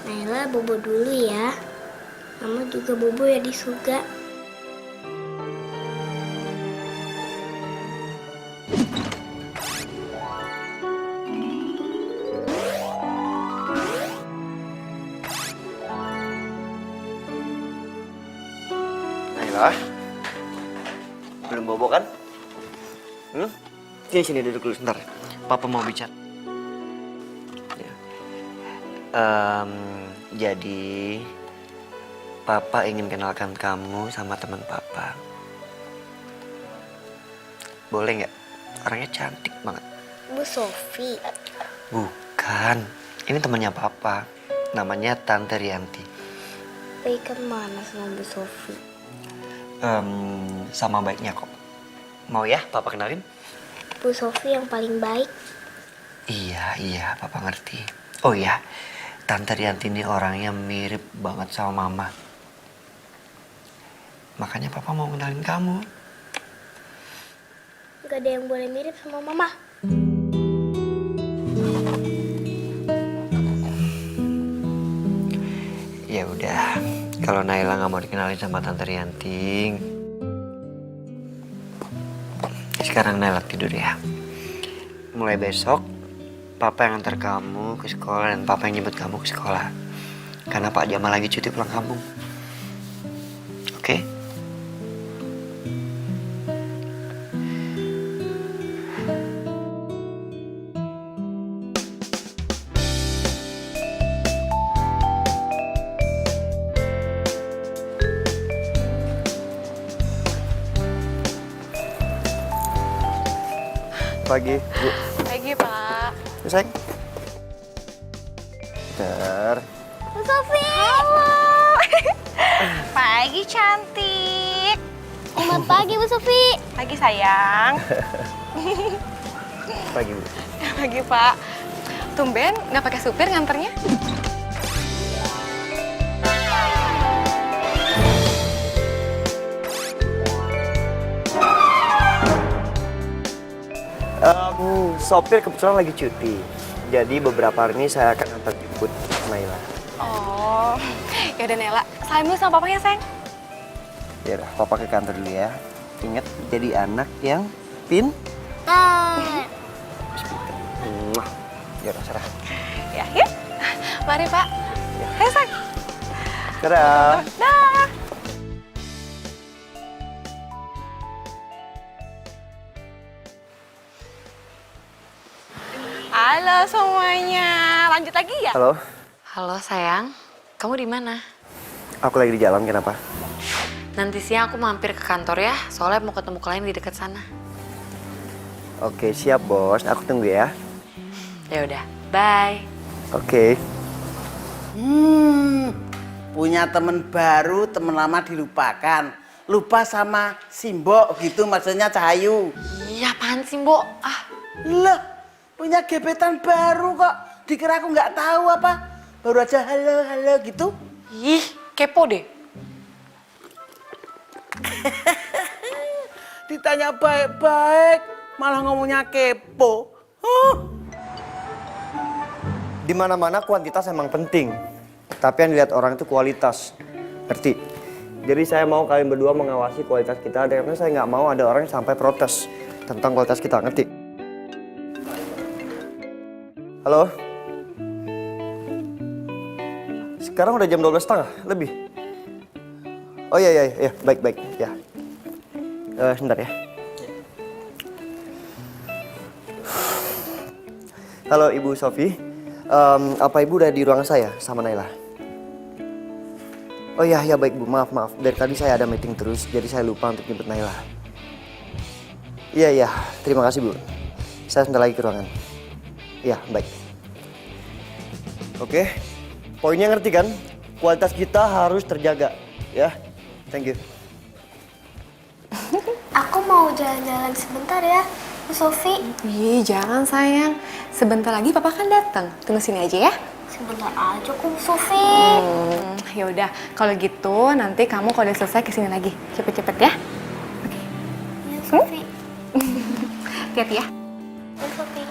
S5: Naila bobo dulu ya. Mama juga bobo ya di surga.
S1: Ah, belum bobo kan? Sini duduk dulu sebentar. Papa mau bicara. Ya. Jadi, Papa ingin kenalkan kamu sama teman Papa. Boleh nggak? Orangnya cantik banget.
S5: Bu Sofi.
S1: Bukan, ini temannya Papa. Namanya Tante Rianti.
S5: Baik mana sama Bu Sofi?
S1: Sama baiknya kok. Mau ya Papa kenalin?
S5: Bu Sofi yang paling baik.
S1: Iya, Papa ngerti. Oh iya, Tante Rianti ini orangnya mirip banget sama Mama. Makanya Papa mau kenalin kamu.
S5: Gak ada yang boleh mirip sama Mama.
S1: Ya udah, kalau Naila nggak mau dikenalin sama Tante Rianti, sekarang Naila tidur ya. Mulai besok, Papa yang antar kamu ke sekolah dan Papa yang jemput kamu ke sekolah. Karena Pak Jamal lagi cuti pulang kampung. Oke? Pagi, Bu.
S9: Pagi, Pak.
S1: Sayang. Bentar.
S5: Bu Sofi. Halo.
S9: Pagi, cantik.
S5: Selamat pagi, Bu Sofi.
S9: Pagi, sayang.
S1: Pagi, Bu.
S9: Pagi, Pak. Tumben nggak pakai supir nganternya?
S1: Sopir kebetulan lagi cuti. Jadi beberapa hari ini saya akan antar jemput Naila.
S9: Oh, ya udah Nela. Salim dulu sama papanya, sayang.
S1: Ya udah, Papa ke kantor dulu ya. Ingat jadi anak yang Ya udah, serah.
S9: Ya, yuk. Mari, Pak. Hai, sayang.
S1: Dadah.
S9: Dah. Halo semuanya. Lanjut lagi ya?
S1: Halo,
S2: Halo sayang, kamu di mana?
S1: aku lagi di jalan, kenapa?
S2: Nanti siang aku mampir ke kantor ya, soalnya mau ketemu klien di dekat sana.
S1: Oke, siap bos. Aku tunggu ya.
S2: Ya udah, bye.
S1: Oke.
S10: Punya temen baru, temen lama dilupakan. Lupa sama Simbok gitu maksudnya Cahayu.
S2: Iya, apaan sih, Mbok?
S10: Lah, punya gebetan baru kok. Dikira aku nggak tahu apa? Baru aja halo gitu.
S2: Ih, kepo deh.
S10: Ditanya baik-baik, malah ngomongnya kepo.
S1: Di mana-mana kuantitas emang penting. Tapi yang dilihat orang itu kualitas. Ngerti? Jadi saya mau kalian berdua mengawasi kualitas kita. Karena saya nggak mau ada orang yang sampai protes tentang kualitas kita. Ngerti? Halo? Sekarang udah jam 12:30 lebih. Oh iya, baik, ya. Sebentar ya. Halo Ibu Sofi, apa Ibu udah di ruangan saya sama Naila? Oh iya, baik Bu, maaf. Dari tadi saya ada meeting terus, jadi saya lupa untuk jemput Naila. Iya, terima kasih Bu. Saya sebentar lagi ke ruangan. Iya, baik. Oke, poinnya ngerti kan? Kualitas kita harus terjaga, ya. Thank you.
S5: Aku mau jalan-jalan sebentar ya, Bu Sofi.
S9: Ih, jangan sayang. Sebentar lagi papa kan datang. Tunggu sini aja ya.
S5: Sebentar aja kok, Bu Sofi.
S9: Ya udah, kalau gitu nanti kamu kalau udah selesai kesini lagi. Cepet-cepet ya.
S5: Ya, Sofi.
S9: Hati-hati ya.
S5: Bu Sofi.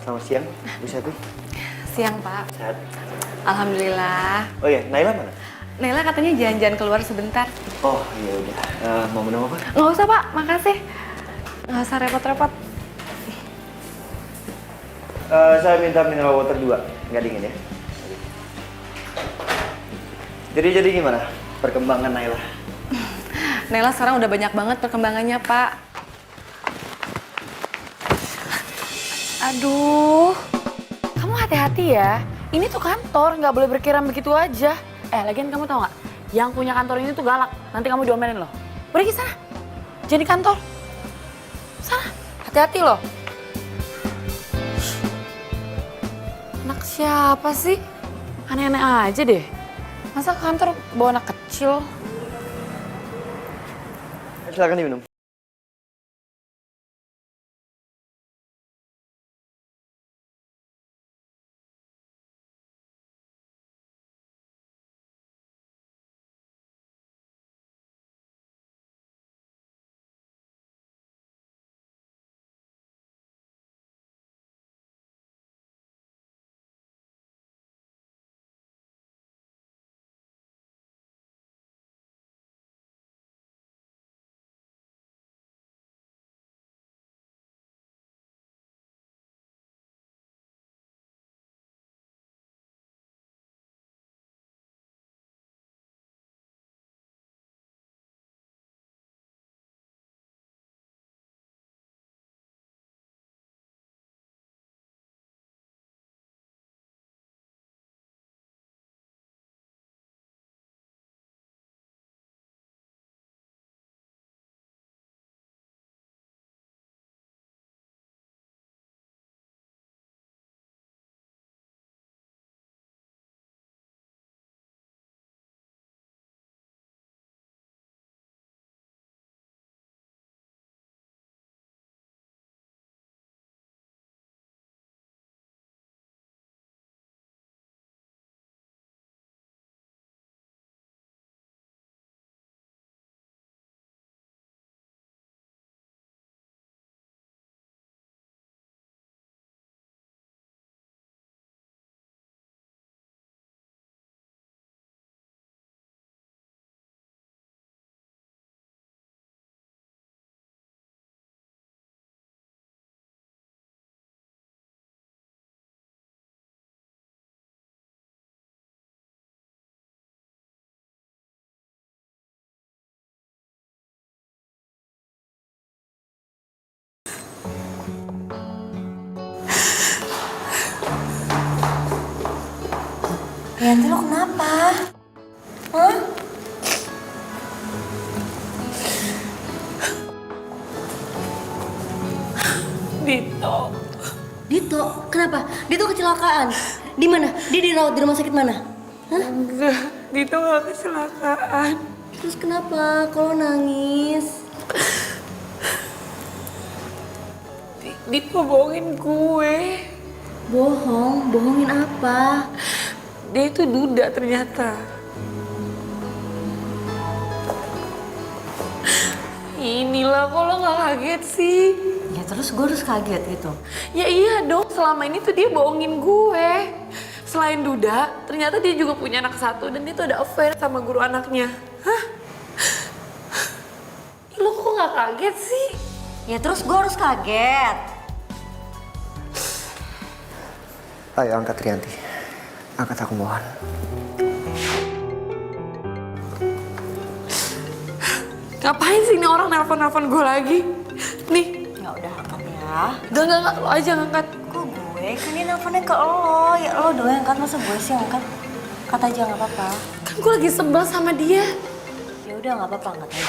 S1: Selamat siang, Bu Sofi.
S9: Siang, Pak.
S1: Sehat.
S9: Alhamdulillah.
S1: Oh iya, Naila mana?
S9: Naila katanya jalan-jalan keluar sebentar.
S1: Oh iya udah. Mau minum apa?
S9: Nggak usah, Pak. Makasih. Nggak usah repot-repot.
S1: Saya minta mineral water 2, nggak dingin ya. Jadi gimana perkembangan Naila?
S9: Nela sekarang udah banyak banget perkembangannya, Pak. Aduh, kamu hati-hati ya. Ini tuh kantor, nggak boleh berkira begitu aja. Lagian kamu tau nggak? Yang punya kantor ini tuh galak. Nanti kamu diomelin loh. Pergi sana. Jadi kantor. Sana, hati-hati loh. Anak siapa sih? Aneh-aneh aja deh. Masa ke kantor bawa anak kecil?
S1: Silakan diminum.
S6: Rianti, lo kenapa? Hah?
S9: Dito.
S6: Dito? Kenapa? Dito kecelakaan. Di mana? Dia dirawat di rumah sakit mana? Hah?
S9: Enggak, Dito gak kecelakaan.
S6: Terus kenapa? Kalau nangis?
S9: Dito bohongin gue.
S6: Bohong? Bohongin apa?
S9: Dia itu duda ternyata. Inilah, kok lo gak kaget sih?
S6: Ya terus gue harus kaget gitu.
S9: Ya iya dong, selama ini tuh dia bohongin gue. Selain duda, ternyata dia juga punya anak satu dan dia tuh ada affair sama guru anaknya. Hah? Lo kok gak kaget sih?
S6: Ya terus gue harus kaget.
S1: Ayo angkat Rianti. Angkat, aku mohon.
S9: Ngapain sih ini orang nelpon-nelpon gue lagi? Nih.
S6: Ya udah angkat ya.
S9: Enggak, lo aja ngangkat.
S6: Kok gue? Kan dia nelfonnya ke lo. Ya lo doang yang angkat, masa gue sih yang angkat? Angkat aja, nggak apa-apa.
S9: Kan gue lagi sebel sama dia.
S6: Ya udah nggak apa-apa, angkat aja.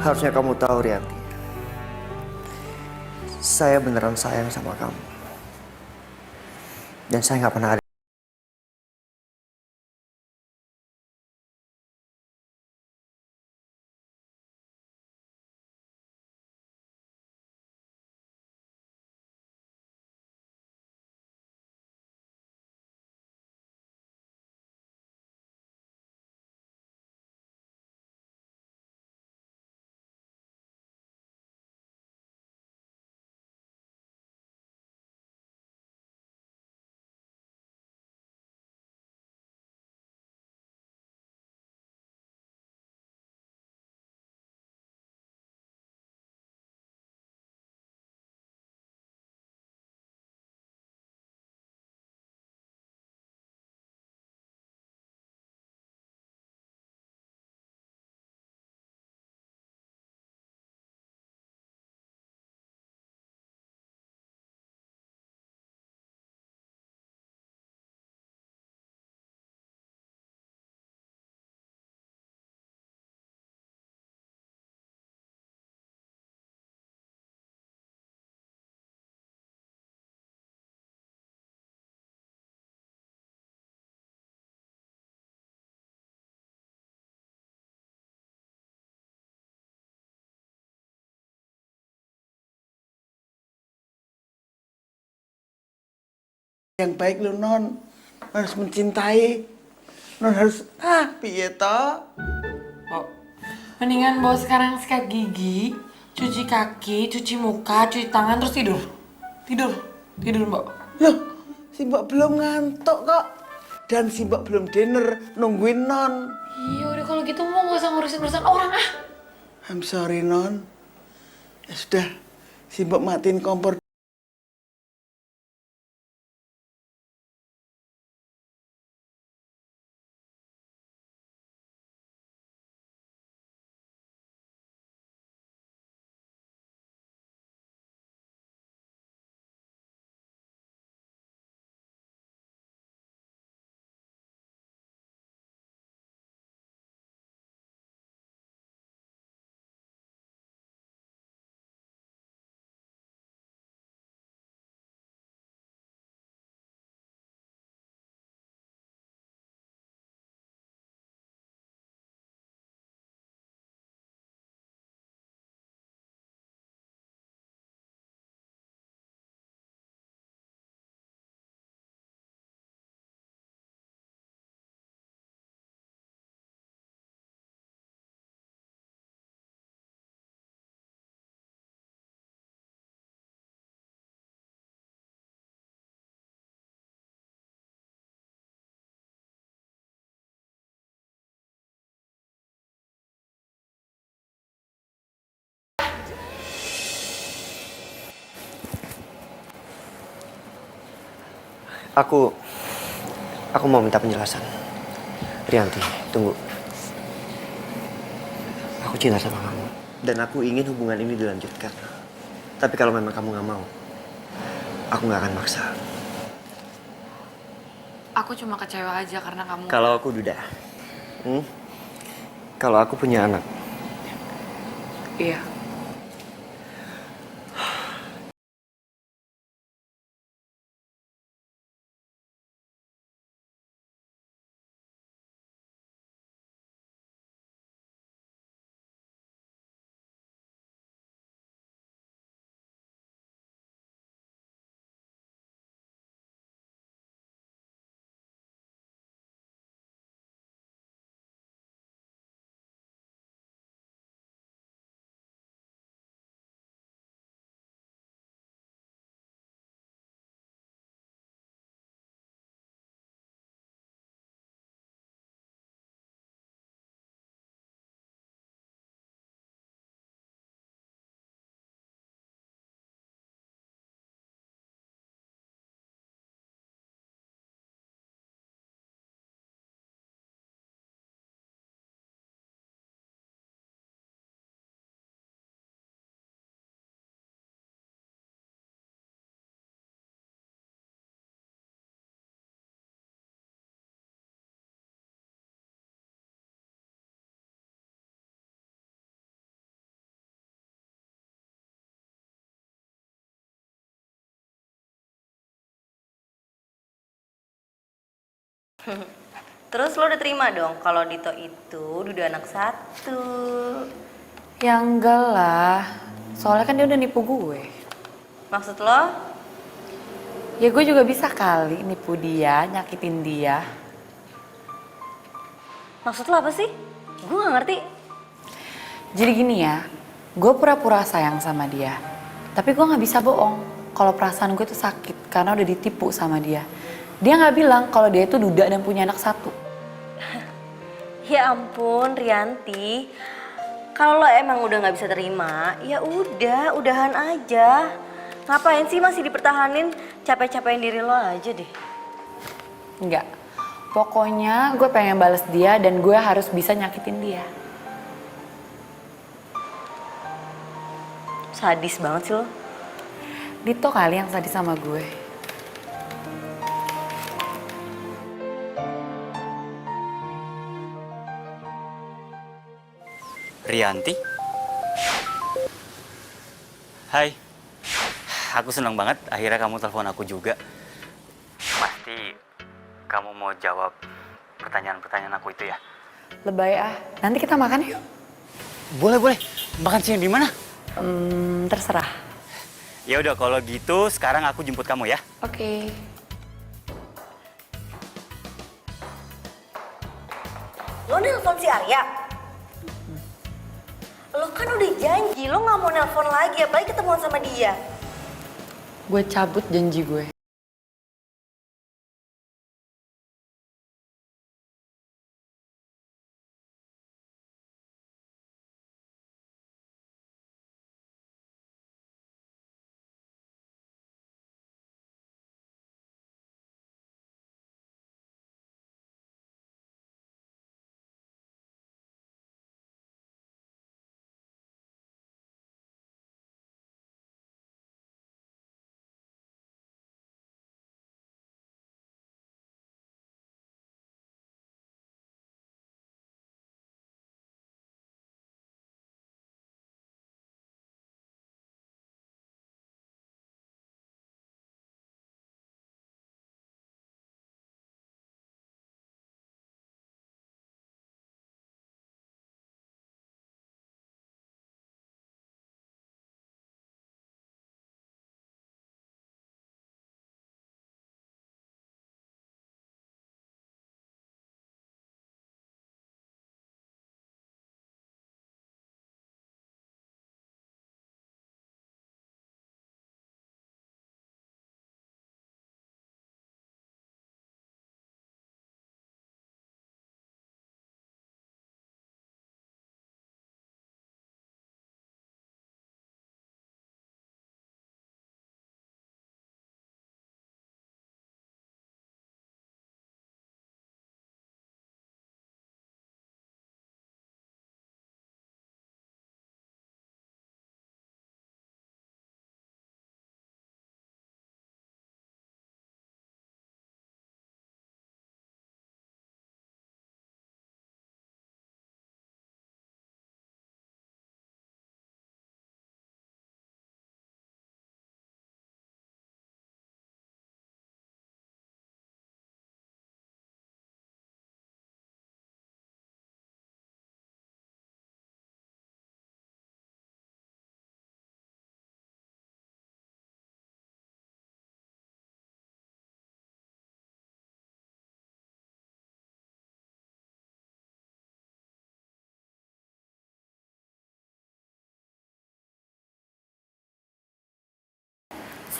S1: Harusnya kamu tahu, Rianti. Saya beneran sayang sama kamu. Dan saya nggak pernah ada
S10: yang baik lo non. Harus mencintai. Non harus piye toh?
S9: Bo, mendingan Bo sekarang sikat gigi, cuci kaki, cuci muka, cuci tangan, terus tidur. Tidur, Bo.
S10: Loh, si Mbok belum ngantuk kok. Dan si Mbok belum dinner, nungguin non.
S9: Iya udah kalau gitu mau gak usah ngurusin urusan orang ah.
S10: I'm sorry non. Ya sudah, si Mbok matiin kompor.
S1: Aku mau minta penjelasan. Rianti, tunggu. Aku cinta sama kamu. Dan aku ingin hubungan ini dilanjutkan. Tapi kalau memang kamu gak mau, aku gak akan maksa.
S9: Aku cuma kecewa aja karena kamu...
S1: Kalau aku Duda, kalau aku punya anak.
S9: Iya.
S6: Terus lo udah terima dong kalau Dito itu Duda anak satu.
S9: Ya enggak lah, soalnya kan dia udah nipu gue.
S6: Maksud lo?
S9: Ya gue juga bisa kali nipu dia, nyakitin dia.
S6: Maksud lo apa sih? Gue gak ngerti.
S9: Jadi gini ya, gue pura-pura sayang sama dia. Tapi gue gak bisa bohong kalau perasaan gue tuh sakit karena udah ditipu sama dia. Dia gak bilang kalau dia itu duda dan punya anak satu.
S6: Ya ampun Rianti, kalau lo emang udah gak bisa terima, ya udah, udahan aja. Ngapain sih masih dipertahanin, capek-capekin diri lo aja deh.
S9: Enggak, pokoknya gue pengen bales dia dan gue harus bisa nyakitin dia.
S6: Sadis banget sih lo.
S9: Dito kali yang sadis sama gue.
S7: Rianti? Hai, aku senang banget akhirnya kamu telepon aku juga. Pasti kamu mau jawab pertanyaan-pertanyaan aku itu ya?
S9: Lebay ah, nanti kita makan yuk.
S7: Boleh. Makan siang di mana?
S9: Terserah.
S7: Ya udah kalau gitu sekarang aku jemput kamu ya.
S9: Oke.
S6: nelpon si Arya? Lo kan udah janji, lo gak mau nelpon lagi, apalagi ketemuan sama dia.
S2: Gue cabut janji gue.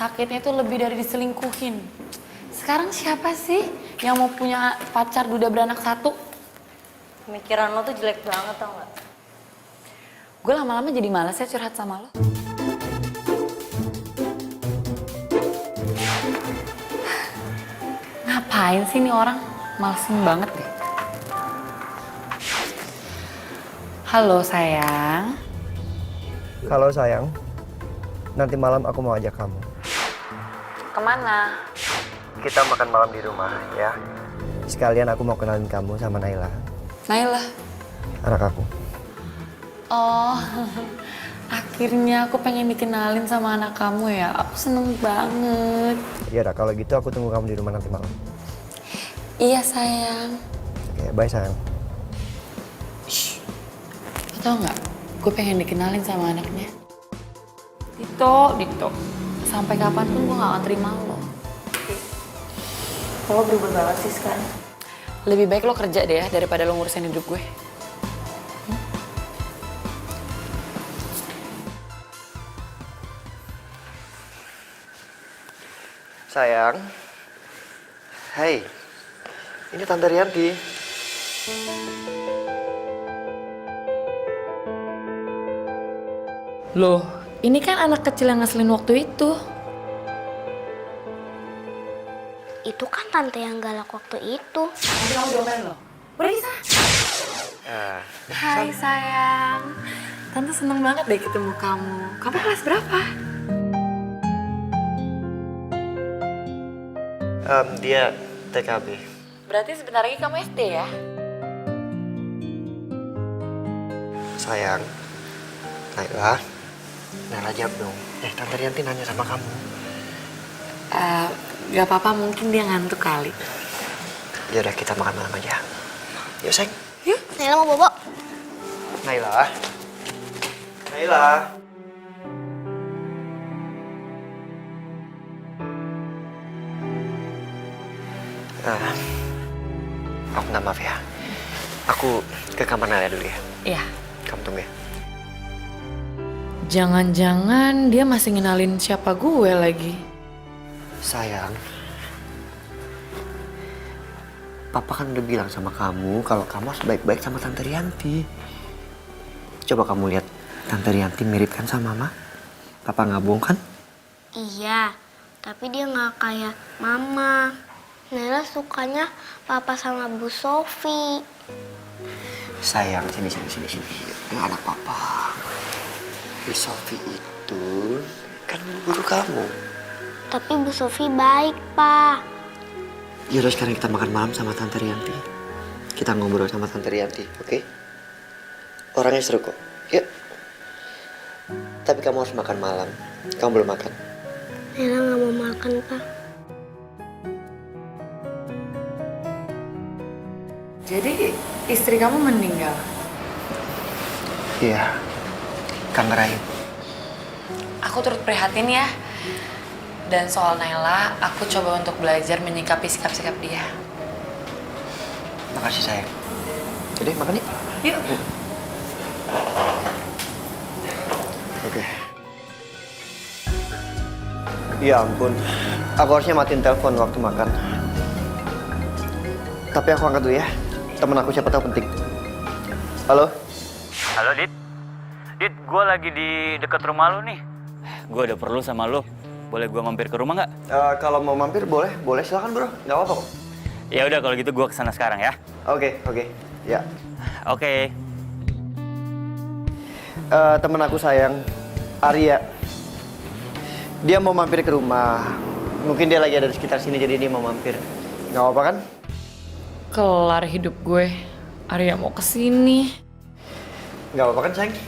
S2: Sakitnya itu lebih dari diselingkuhin. Sekarang siapa sih yang mau punya pacar duda beranak satu?
S6: Pemikiran lo tuh jelek banget tau gak?
S2: Gue lama-lama jadi malas ya curhat sama lo. Ngapain sih nih orang? Malesin banget deh. Halo sayang.
S1: Halo sayang, nanti malam aku mau ajak kamu.
S2: Kemana?
S1: Kita makan malam di rumah ya. Sekalian aku mau kenalin kamu sama Naila,
S2: Naila.
S1: anak aku.
S2: Oh, akhirnya aku pengen dikenalin sama anak kamu ya. Aku seneng banget.
S1: Ya udah kalau gitu aku tunggu kamu di rumah nanti malam.
S2: Iya sayang.
S1: Oke, bye sayang.
S2: Lo tau nggak? Gue pengen dikenalin sama anaknya. Dito. Sampai kapanpun gue gak akan terima lo.
S6: Lo berubah banget sih sekarang.
S2: Lebih baik lo kerja deh ya daripada lo ngurusin hidup gue.
S1: Sayang. Hai. Ini Tante Rianti.
S2: Loh, ini kan anak kecil yang ngeselin waktu itu.
S5: Itu kan tante yang galak waktu itu.
S2: Nanti kamu domelin lo. Pergi sana. Hai sayang. Tante seneng banget deh ketemu kamu. Kamu kelas berapa?
S1: Dia TKB.
S2: Berarti sebentar lagi kamu SD ya?
S1: Sayang. Naila. Naila jawab dong. Tante Rianti nanya sama kamu.
S2: Gak apa-apa, mungkin dia ngantuk kali.
S1: Yaudah kita makan malam aja. Yuk sayang.
S2: Yuk.
S5: Naila mau bobo.
S1: Naila. Naila. Aku minta maaf ya. Aku ke kamar Naya dulu ya.
S2: Iya.
S1: Kamu tunggu ya.
S2: Jangan-jangan dia masih ngenalin siapa gue lagi.
S1: Sayang, Papa kan udah bilang sama kamu kalau kamu harus baik-baik sama Tante Rianti. Coba kamu lihat, Tante Rianti mirip kan sama Mama? Papa nggak bohong kan?
S5: Iya, tapi dia nggak kayak Mama. Nela sukanya Papa sama Bu Sofi.
S1: Sayang, sini. Ini anak Papa. Bu Sofi itu kan guru kamu.
S5: Tapi Bu Sofi baik, Pak.
S1: Yaudah sekarang kita makan malam sama Tante Rianti. Kita ngobrol sama Tante Rianti, oke? Orangnya seru kok. Yuk. Tapi kamu harus makan malam. Kamu belum makan.
S5: Nela nggak mau makan, Pak.
S2: Jadi istri kamu meninggal?
S1: Iya. Kanker rahim.
S2: Aku turut prihatin ya. Dan soal Naila, aku coba untuk belajar menyikapi sikap-sikap dia.
S1: Makasih sayang. Jadi makan yuk.
S2: Yuk.
S1: Oke. Ya ampun. Aku harusnya matiin telepon waktu makan. Tapi aku angkat dulu ya. Temen aku siapa tahu penting. Halo?
S7: Halo, Dit. Dit, gue lagi di dekat rumah lu nih. Gue ada perlu sama lu. Boleh gue mampir ke rumah nggak?
S1: Kalau mau mampir boleh silakan bro. Nggak apa-apa kok.
S7: Ya udah kalau gitu gue kesana sekarang ya.
S1: Oke. Ya.
S7: Oke.
S1: Temen aku sayang, Arya. Dia mau mampir ke rumah. Mungkin dia lagi ada di sekitar sini jadi dia mau mampir. Nggak apa-apa kan?
S2: Kelar hidup gue. Arya mau kesini.
S1: Nggak apa-apa kan sayang?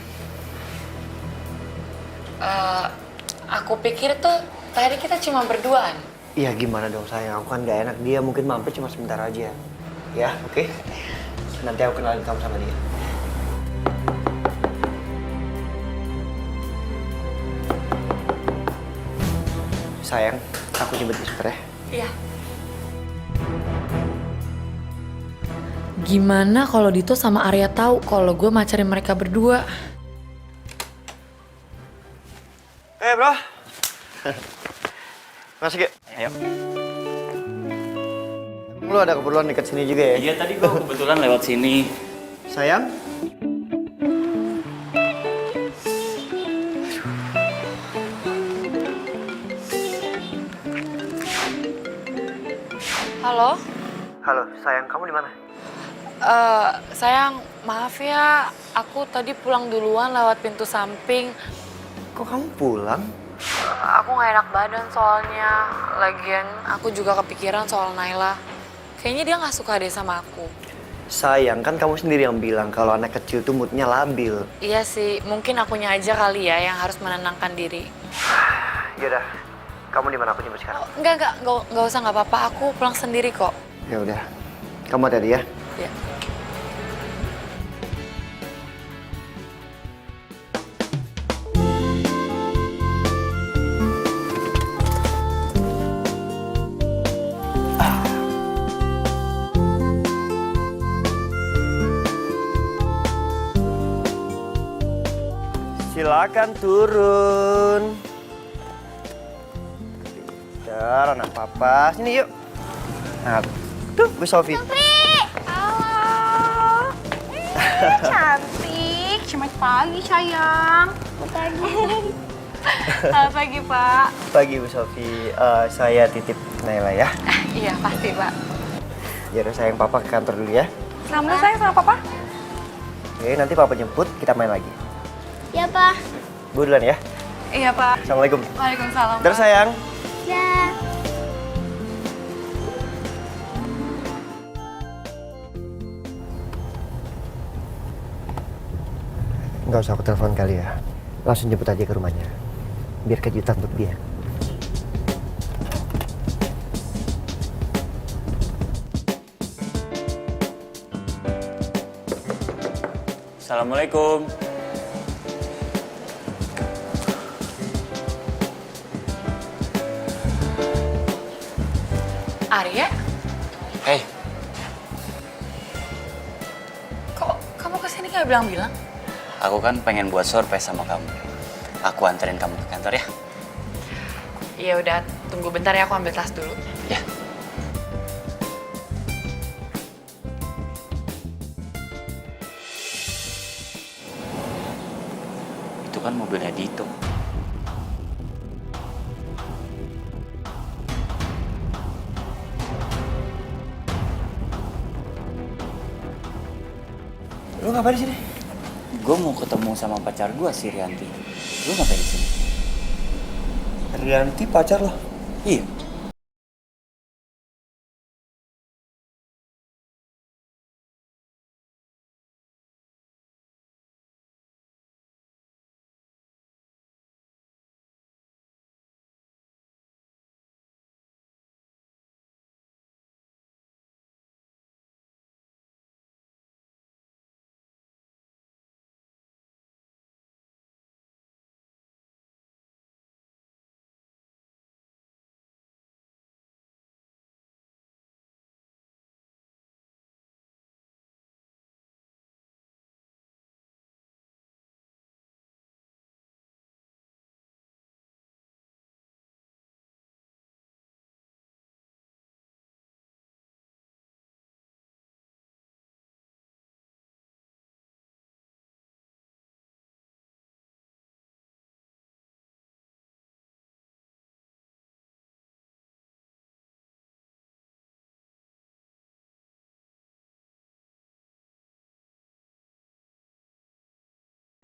S2: Aku pikir tuh tadi kita cuma berduaan.
S1: Iya gimana dong sayang, aku kan nggak enak. Dia mungkin mampir cuma sebentar aja. Ya, oke? Nanti aku kenalin kamu sama dia. Sayang, aku jemput di sebentar ya.
S2: Iya. Gimana kalau Dito sama Arya tahu kalau gue macarin mereka berdua?
S1: Bro. Masuk yuk.
S7: Ayo.
S1: Lu ada keperluan dekat sini juga ya?
S7: Iya, tadi gue kebetulan lewat sini.
S1: Sayang?
S2: Halo?
S1: Halo, sayang, kamu di mana?
S2: Sayang, maaf ya, aku tadi pulang duluan lewat pintu samping.
S1: Kok kamu pulang?
S2: Aku gak enak badan soalnya. Lagian aku juga kepikiran soal Naila. Kayaknya dia gak suka deh sama aku.
S1: Sayang, kan kamu sendiri yang bilang kalau anak kecil tuh moodnya labil.
S2: Iya sih, mungkin akunya aja kali ya yang harus menenangkan diri.
S1: Yaudah, kamu di mana? Aku jemput sekarang.
S2: Enggak usah, nggak apa-apa. Aku pulang sendiri kok.
S1: Ya udah, kamu hati-hati ya.
S2: Ya.
S1: Silakan turun. Pintar, anak papa. Sini yuk. Nah, tuh Bu Sofi.
S8: Halo. Cantik. Selamat pagi, sayang. Selamat pagi. Selamat pagi, Pak.
S1: Pagi Bu Sofi. Saya titip Naila ya.
S2: Iya, pasti, Pak.
S1: Ya udah sayang, papa ke kantor dulu ya.
S8: Selamat sayang sama Papa.
S1: Oke, nanti papa jemput, kita main lagi.
S5: Ya, Pak.
S1: Bu duluan ya.
S8: Iya, Pak.
S1: Assalamualaikum.
S8: Waalaikumsalam,
S1: Ntar sayang.
S5: Ya.
S1: Nggak usah aku telepon kali ya. Langsung jemput aja ke rumahnya. Biar kejutan untuk dia.
S7: Assalamualaikum.
S2: Arya?
S3: Hei,
S2: nggak bilang-bilang?
S7: Aku kan pengen buat surprise sama kamu. Aku anterin kamu ke kantor ya.
S2: Ya udah, tunggu bentar ya, aku ambil tas dulu.
S7: Ya. Itu kan mobilnya Dito.
S1: Lu ngapain di sini?
S7: Gue mau ketemu sama pacar gue si Rianti. Lu ngapain di sini?
S1: Rianti pacar lo?
S7: Iya.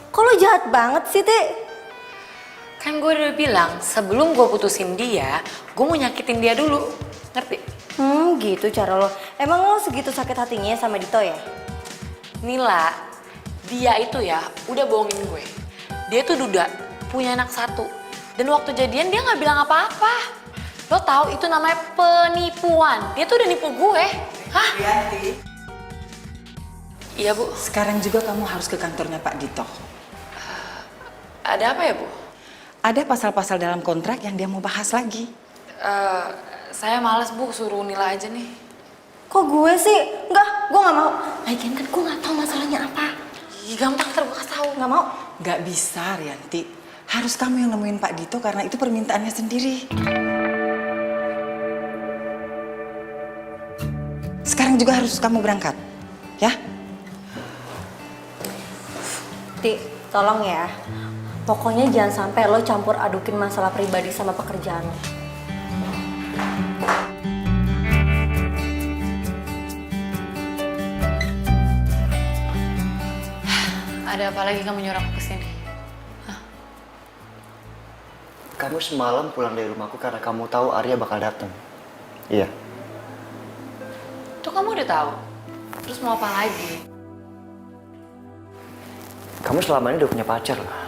S6: Kok lo jahat banget sih, Ti?
S2: Kan gue udah bilang, sebelum gue putusin dia, gue mau nyakitin dia dulu. Ngerti?
S6: Gitu cara lo. Emang lo segitu sakit hatinya sama Dito ya?
S2: Nila, dia itu ya udah bohongin gue. Dia tuh duda, punya anak satu. Dan waktu jadian dia nggak bilang apa-apa. Lo tahu itu namanya penipuan. Dia tuh udah nipu gue. Hah?
S10: Rianti,
S2: Iya, Bu.
S10: sekarang juga kamu harus ke kantornya Pak Dito.
S2: Ada apa ya, Bu?
S10: Ada pasal-pasal dalam kontrak yang dia mau bahas lagi.
S2: Saya males, Bu, suruh Nila aja nih.
S6: Kok gue sih? Enggak, gue gak mau. Lagian kan gue gak tahu masalahnya apa.
S2: Ih, gampang, ntar gue kasih tahu.
S6: Gak mau.
S10: Gak bisa, Rianti. Harus kamu yang nemuin Pak Dito karena itu permintaannya sendiri. Sekarang juga harus kamu berangkat, ya?
S6: Ti, tolong ya. Pokoknya jangan sampai lo campur adukin masalah pribadi sama pekerjaan lo.
S2: Ada apa lagi kamu nyuruh aku kesini?
S1: Kamu semalam pulang dari rumahku karena kamu tahu Arya bakal datang. Iya.
S2: Tuh kamu udah tahu. Terus mau apa lagi?
S1: Kamu selama ini udah punya pacar lah.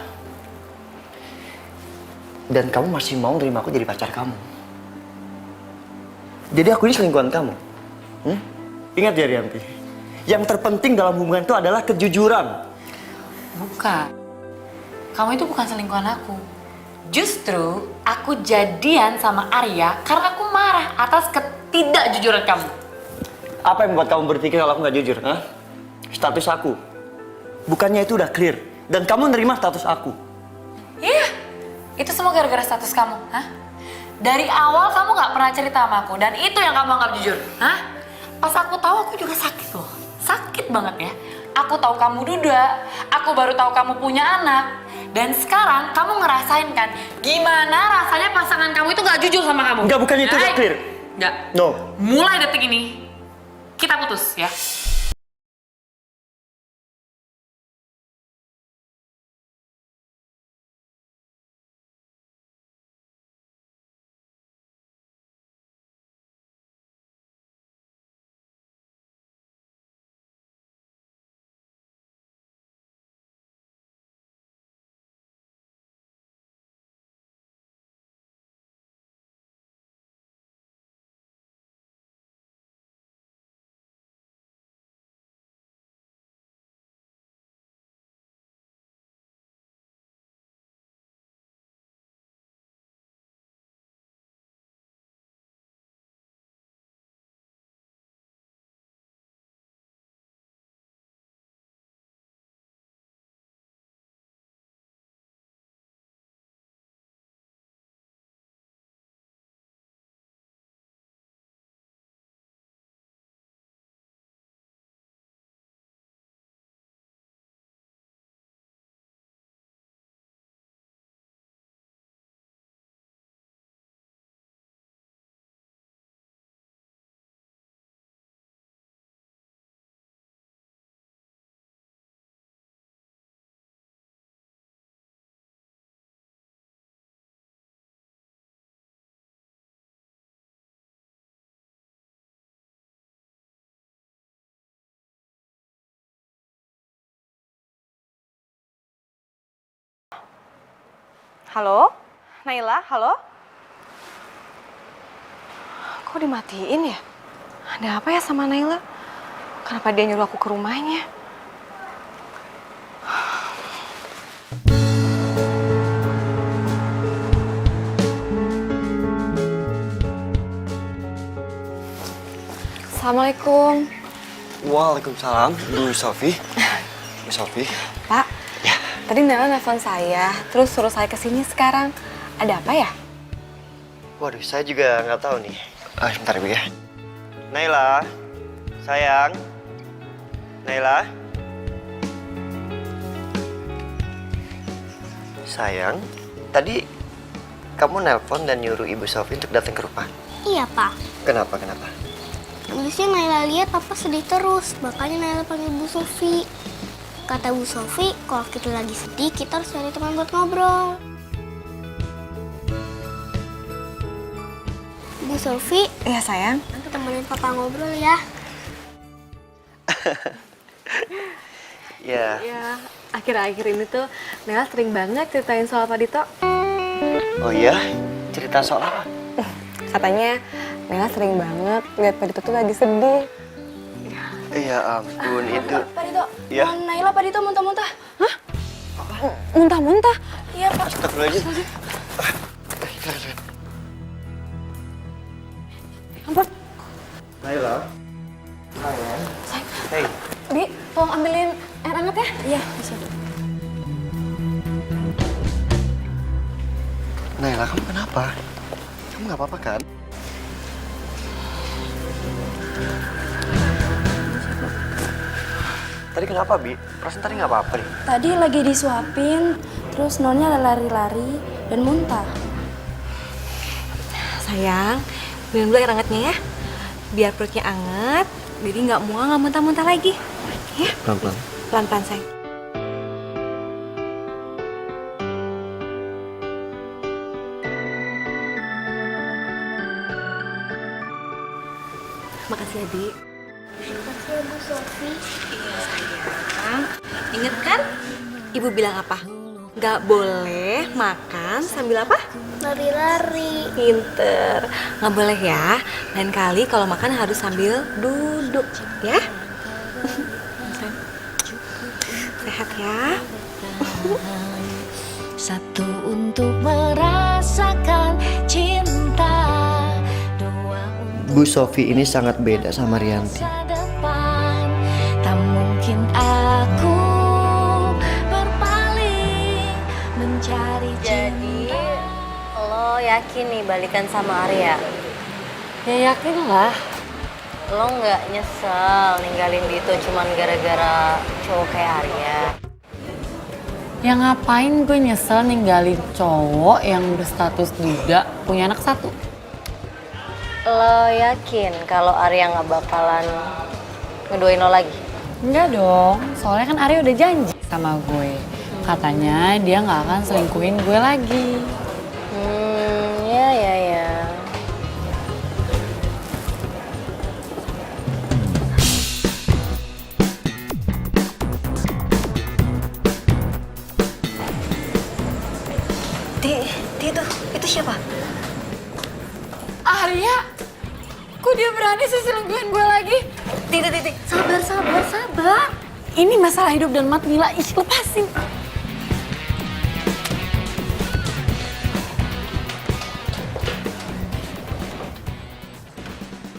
S1: Dan kamu masih mau nerima aku jadi pacar kamu. Jadi aku ini selingkuhan kamu. Ingat ya Rianti, yang terpenting dalam hubungan itu adalah kejujuran.
S2: Bukan. Kamu itu bukan selingkuhan aku. Justru aku jadian sama Arya karena aku marah atas ketidakjujuran kamu.
S1: Apa yang membuat kamu berpikir kalau aku nggak jujur? Hah? Status aku. Bukannya itu udah clear. Dan kamu nerima status aku.
S2: Iya. Itu semua gara-gara status kamu, hah? Dari awal kamu nggak pernah cerita sama aku dan itu yang kamu anggap jujur, hah? Pas aku tahu aku juga sakit loh, sakit banget ya. Aku tahu kamu duda, aku baru tahu kamu punya anak, dan sekarang kamu ngerasain kan gimana rasanya pasangan kamu itu nggak jujur sama kamu?
S1: Enggak, bukannya itu udah clear.
S2: Nggak.
S1: No.
S2: Mulai detik ini kita putus ya.
S8: Halo? Naila, halo? Kok dimatiin ya? Ada apa ya sama Naila? Kenapa dia nyuruh aku ke rumahnya? Assalamualaikum.
S1: Waalaikumsalam, Bu Sofi. Bu Sofi.
S8: Pak, tadi Naila nelfon saya, terus suruh saya kesini sekarang. Ada apa ya?
S1: Waduh, saya juga nggak tahu nih. Bentar Bu ya. Naila, sayang. Naila. Sayang, tadi kamu nelpon dan nyuruh Ibu Sofi untuk datang ke rumah.
S5: Iya, Pak.
S1: Kenapa?
S5: Habisnya Naila lihat Papa sedih terus, makanya Naila panggil Bu Sofi. Kata Bu Sofi, kalau kita lagi sedih, kita harus cari teman buat ngobrol. Bu Sofi,
S8: Iya sayang.
S5: nanti temenin Papa ngobrol ya.
S1: Ya.
S8: Ya, akhir-akhir ini tuh Naila sering banget ceritain soal Pak Dito.
S1: Oh iya? Cerita soal apa?
S8: Katanya Naila sering banget lihat Pak Dito tuh lagi sedih.
S1: Ya ampun, itu.
S8: Pak Dito,
S1: Ya?
S8: Naila Pak Dito muntah-muntah. Hah? Muntah-muntah? Iya Pak.
S1: Astagfirullahaladzim.
S8: Ampun.
S1: Naila. Hey.
S8: Di, tolong ambilin air hangat ya. Iya, bisa.
S1: Naila, kamu kenapa? Kamu nggak apa-apa kan? Tadi kenapa, Bi? Perasaan tadi nggak apa-apa nih.
S12: Tadi lagi disuapin, terus nonnya lari-lari dan muntah.
S8: Sayang, minum dulu air hangatnya ya. Biar perutnya hangat, jadi nggak mual, nggak muntah-muntah lagi. Ya?
S1: Pelan-pelan.
S8: Pelan-pelan, sayang. Makasih ya, Di.
S5: Makasih ya Bu Sofi.
S8: Iya, sayang. Ingat kan? Ibu bilang apa? Nggak boleh makan sambil apa?
S5: Lari-lari.
S8: Pinter. Nggak boleh ya. Lain kali kalau makan harus sambil duduk, ya? Sehat ya.
S13: Satu untuk merasakan cinta, dua untuk
S1: Bu Sofi ini sangat beda sama Rianti.
S13: masa depan. Tak mungkin aku berpaling mencari
S6: Jadi
S13: cinta.
S6: lo yakin nih balikan sama Arya?
S2: Ya yakin lah.
S6: Lo nggak nyesel ninggalin Dito cuman gara-gara cowok kayak Arya?
S2: Ya ngapain gue nyesel ninggalin cowok yang berstatus duda punya anak satu?
S6: Lo yakin kalau Arya nggak bakalan ngeduain lo lagi?
S2: Enggak dong, soalnya kan Arya udah janji sama gue. Katanya dia nggak akan selingkuhin gue lagi.
S6: Ya.
S8: Di itu siapa?
S2: Arya? Kok dia berani sih selingkuhin gue lagi?
S8: Di, sabar.
S2: Ini masalah hidup dan mati, Mila. Ih, lepasin.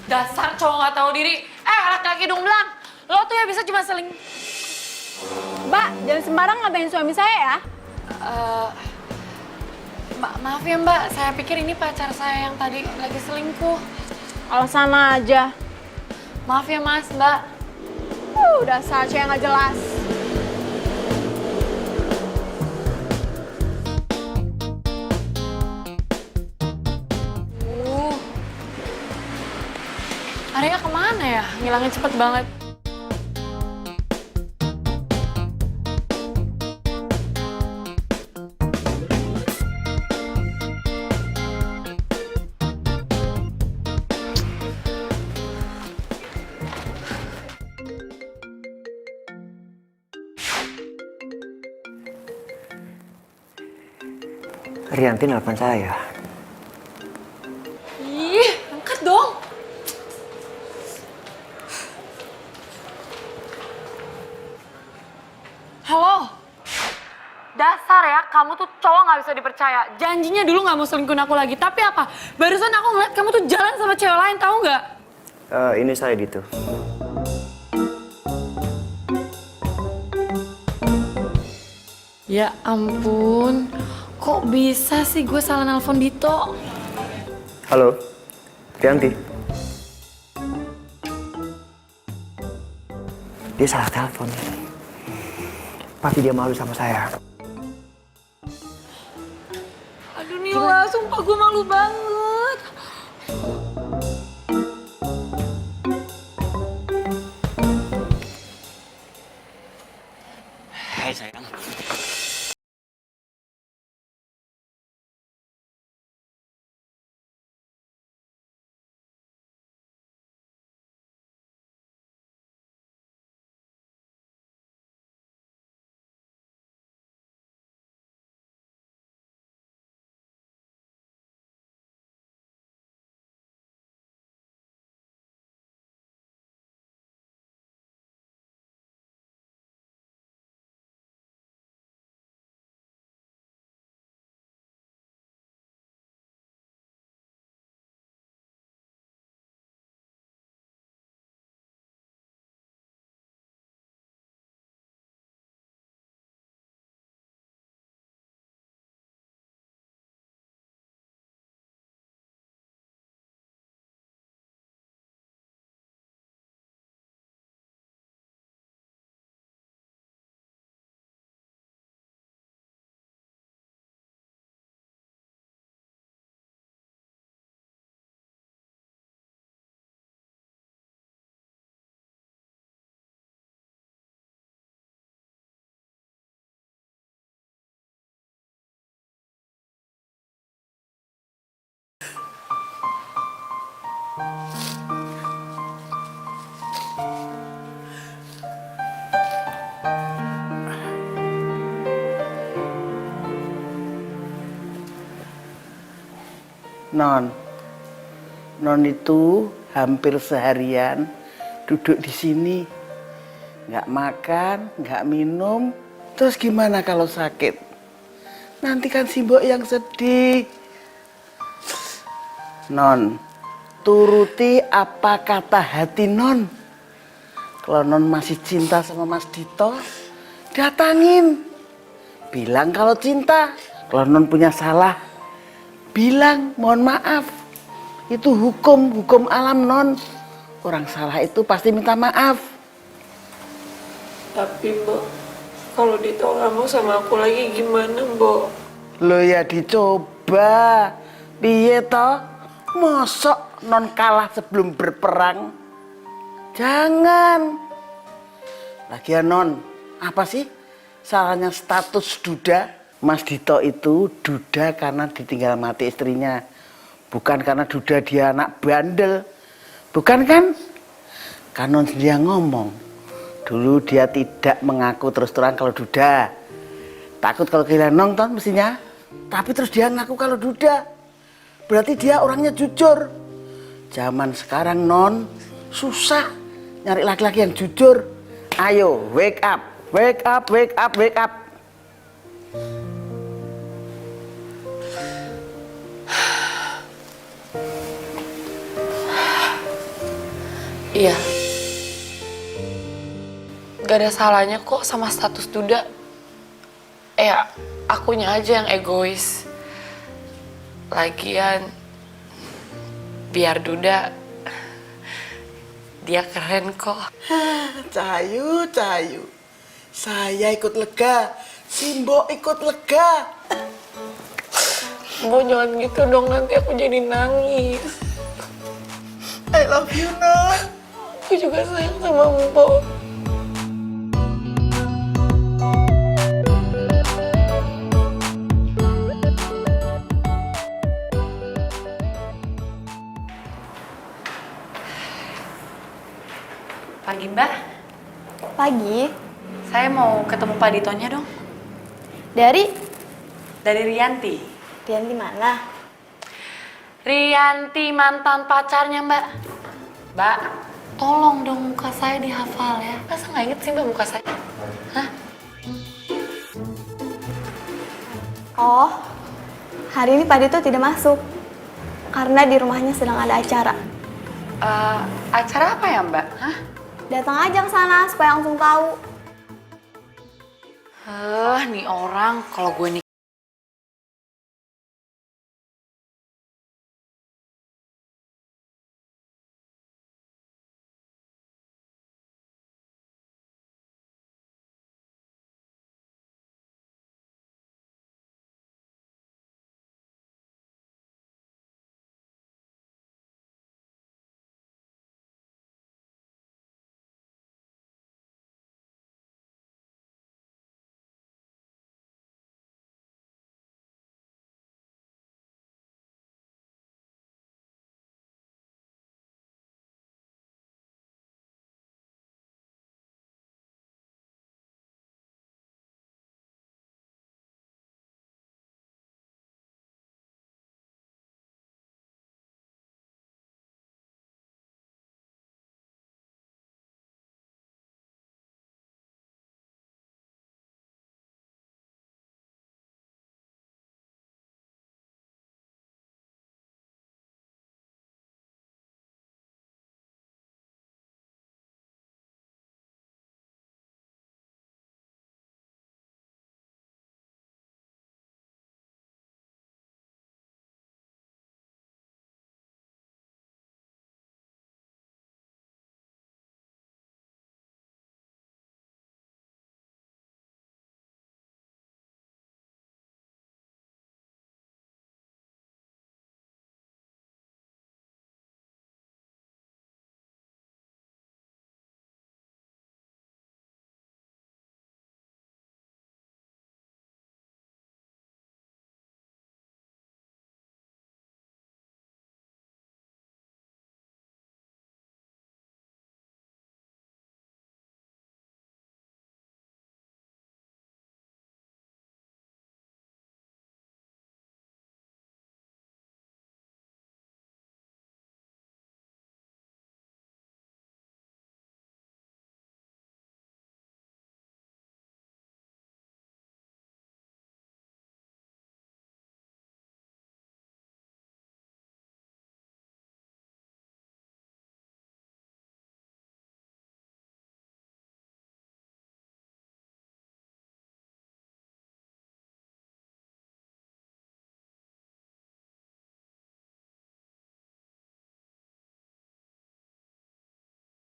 S2: Dasar cowok gak tahu diri. Laki-laki hidung belang. Lo tuh ya bisa cuma
S12: Mbak, jangan sembarang ngatain suami saya ya.
S2: Maaf ya Mbak, saya pikir ini pacar saya yang tadi lagi selingkuh.
S12: Kalau sama aja.
S2: Maaf ya Mas, Mbak.
S12: Dasar cewek nggak jelas.
S2: Arya kemana ya? Ngilangnya cepet banget.
S1: Rianti nelpon saya.
S9: Ih, angkat dong. Halo. Dasar ya, kamu tuh cowok nggak bisa dipercaya. Janjinya dulu nggak mau selingkuhin aku lagi. Tapi apa? Barusan aku ngeliat kamu tuh jalan sama cewek lain, tahu nggak?
S1: Ini saya Dito.
S9: Ya ampun, kok bisa sih gue salah nelpon Dito?
S1: Halo, Rianti. Dia salah telepon. Pasti dia malu sama saya.
S9: Aduh Nila, sumpah gue malu banget.
S7: Hai sayang.
S10: Non itu hampir seharian duduk di sini, nggak makan, nggak minum. Terus gimana kalau sakit? Nanti kan si Mbok yang sedih. Non, turuti apa kata hati Non. Kalau Non masih cinta sama Mas Dito, datangin. Bilang kalau cinta. Kalau Non punya salah, bilang mohon maaf. Itu hukum alam Non. Orang salah itu pasti minta maaf.
S8: Tapi Mbok, kalau Dito nggak mau sama aku lagi gimana Mbok?
S10: Lo ya dicoba. Piye toh? Mosok Non kalah sebelum berperang? Jangan. Lagian Non, apa sih salahnya status duda? Mas Dito itu duda karena ditinggal mati istrinya. Bukan karena duda dia anak bandel. Bukan kan? Kan Non sendiri yang ngomong. Dulu dia tidak mengaku terus terang kalau duda. Takut kalau kehilangan nonton mestinya. Tapi terus dia ngaku kalau duda. Berarti dia orangnya jujur. Zaman sekarang Non susah nyari laki-laki yang jujur. Ayo wake up, wake up, wake up, wake up.
S9: Iya. Gak ada salahnya kok sama status duda. Ya, akunya aja yang egois. Lagian, biar duda, dia keren kok.
S10: Cahayu, Cahayu. Saya ikut lega, si Mbok ikut lega.
S8: Mbok jangan gitu dong, nanti aku jadi nangis.
S10: I love you, Non.
S8: Aku juga sayang sama Mbok.
S9: Pagi Mbak.
S12: Pagi.
S9: Saya mau ketemu Pak Ditonya dong.
S12: Dari?
S9: Dari Rianti.
S12: Rianti mana?
S2: Rianti mantan pacarnya Mbak. Mbak, tolong dong muka saya dihafal ya. Masa nggak inget sih Mbak muka saya? Hah?
S12: Oh, hari ini Pak Dito tidak masuk. Karena di rumahnya sedang ada acara.
S2: Acara apa ya Mbak? Hah?
S12: Datang aja ke sana supaya langsung tahu.
S2: Nih orang kalau gue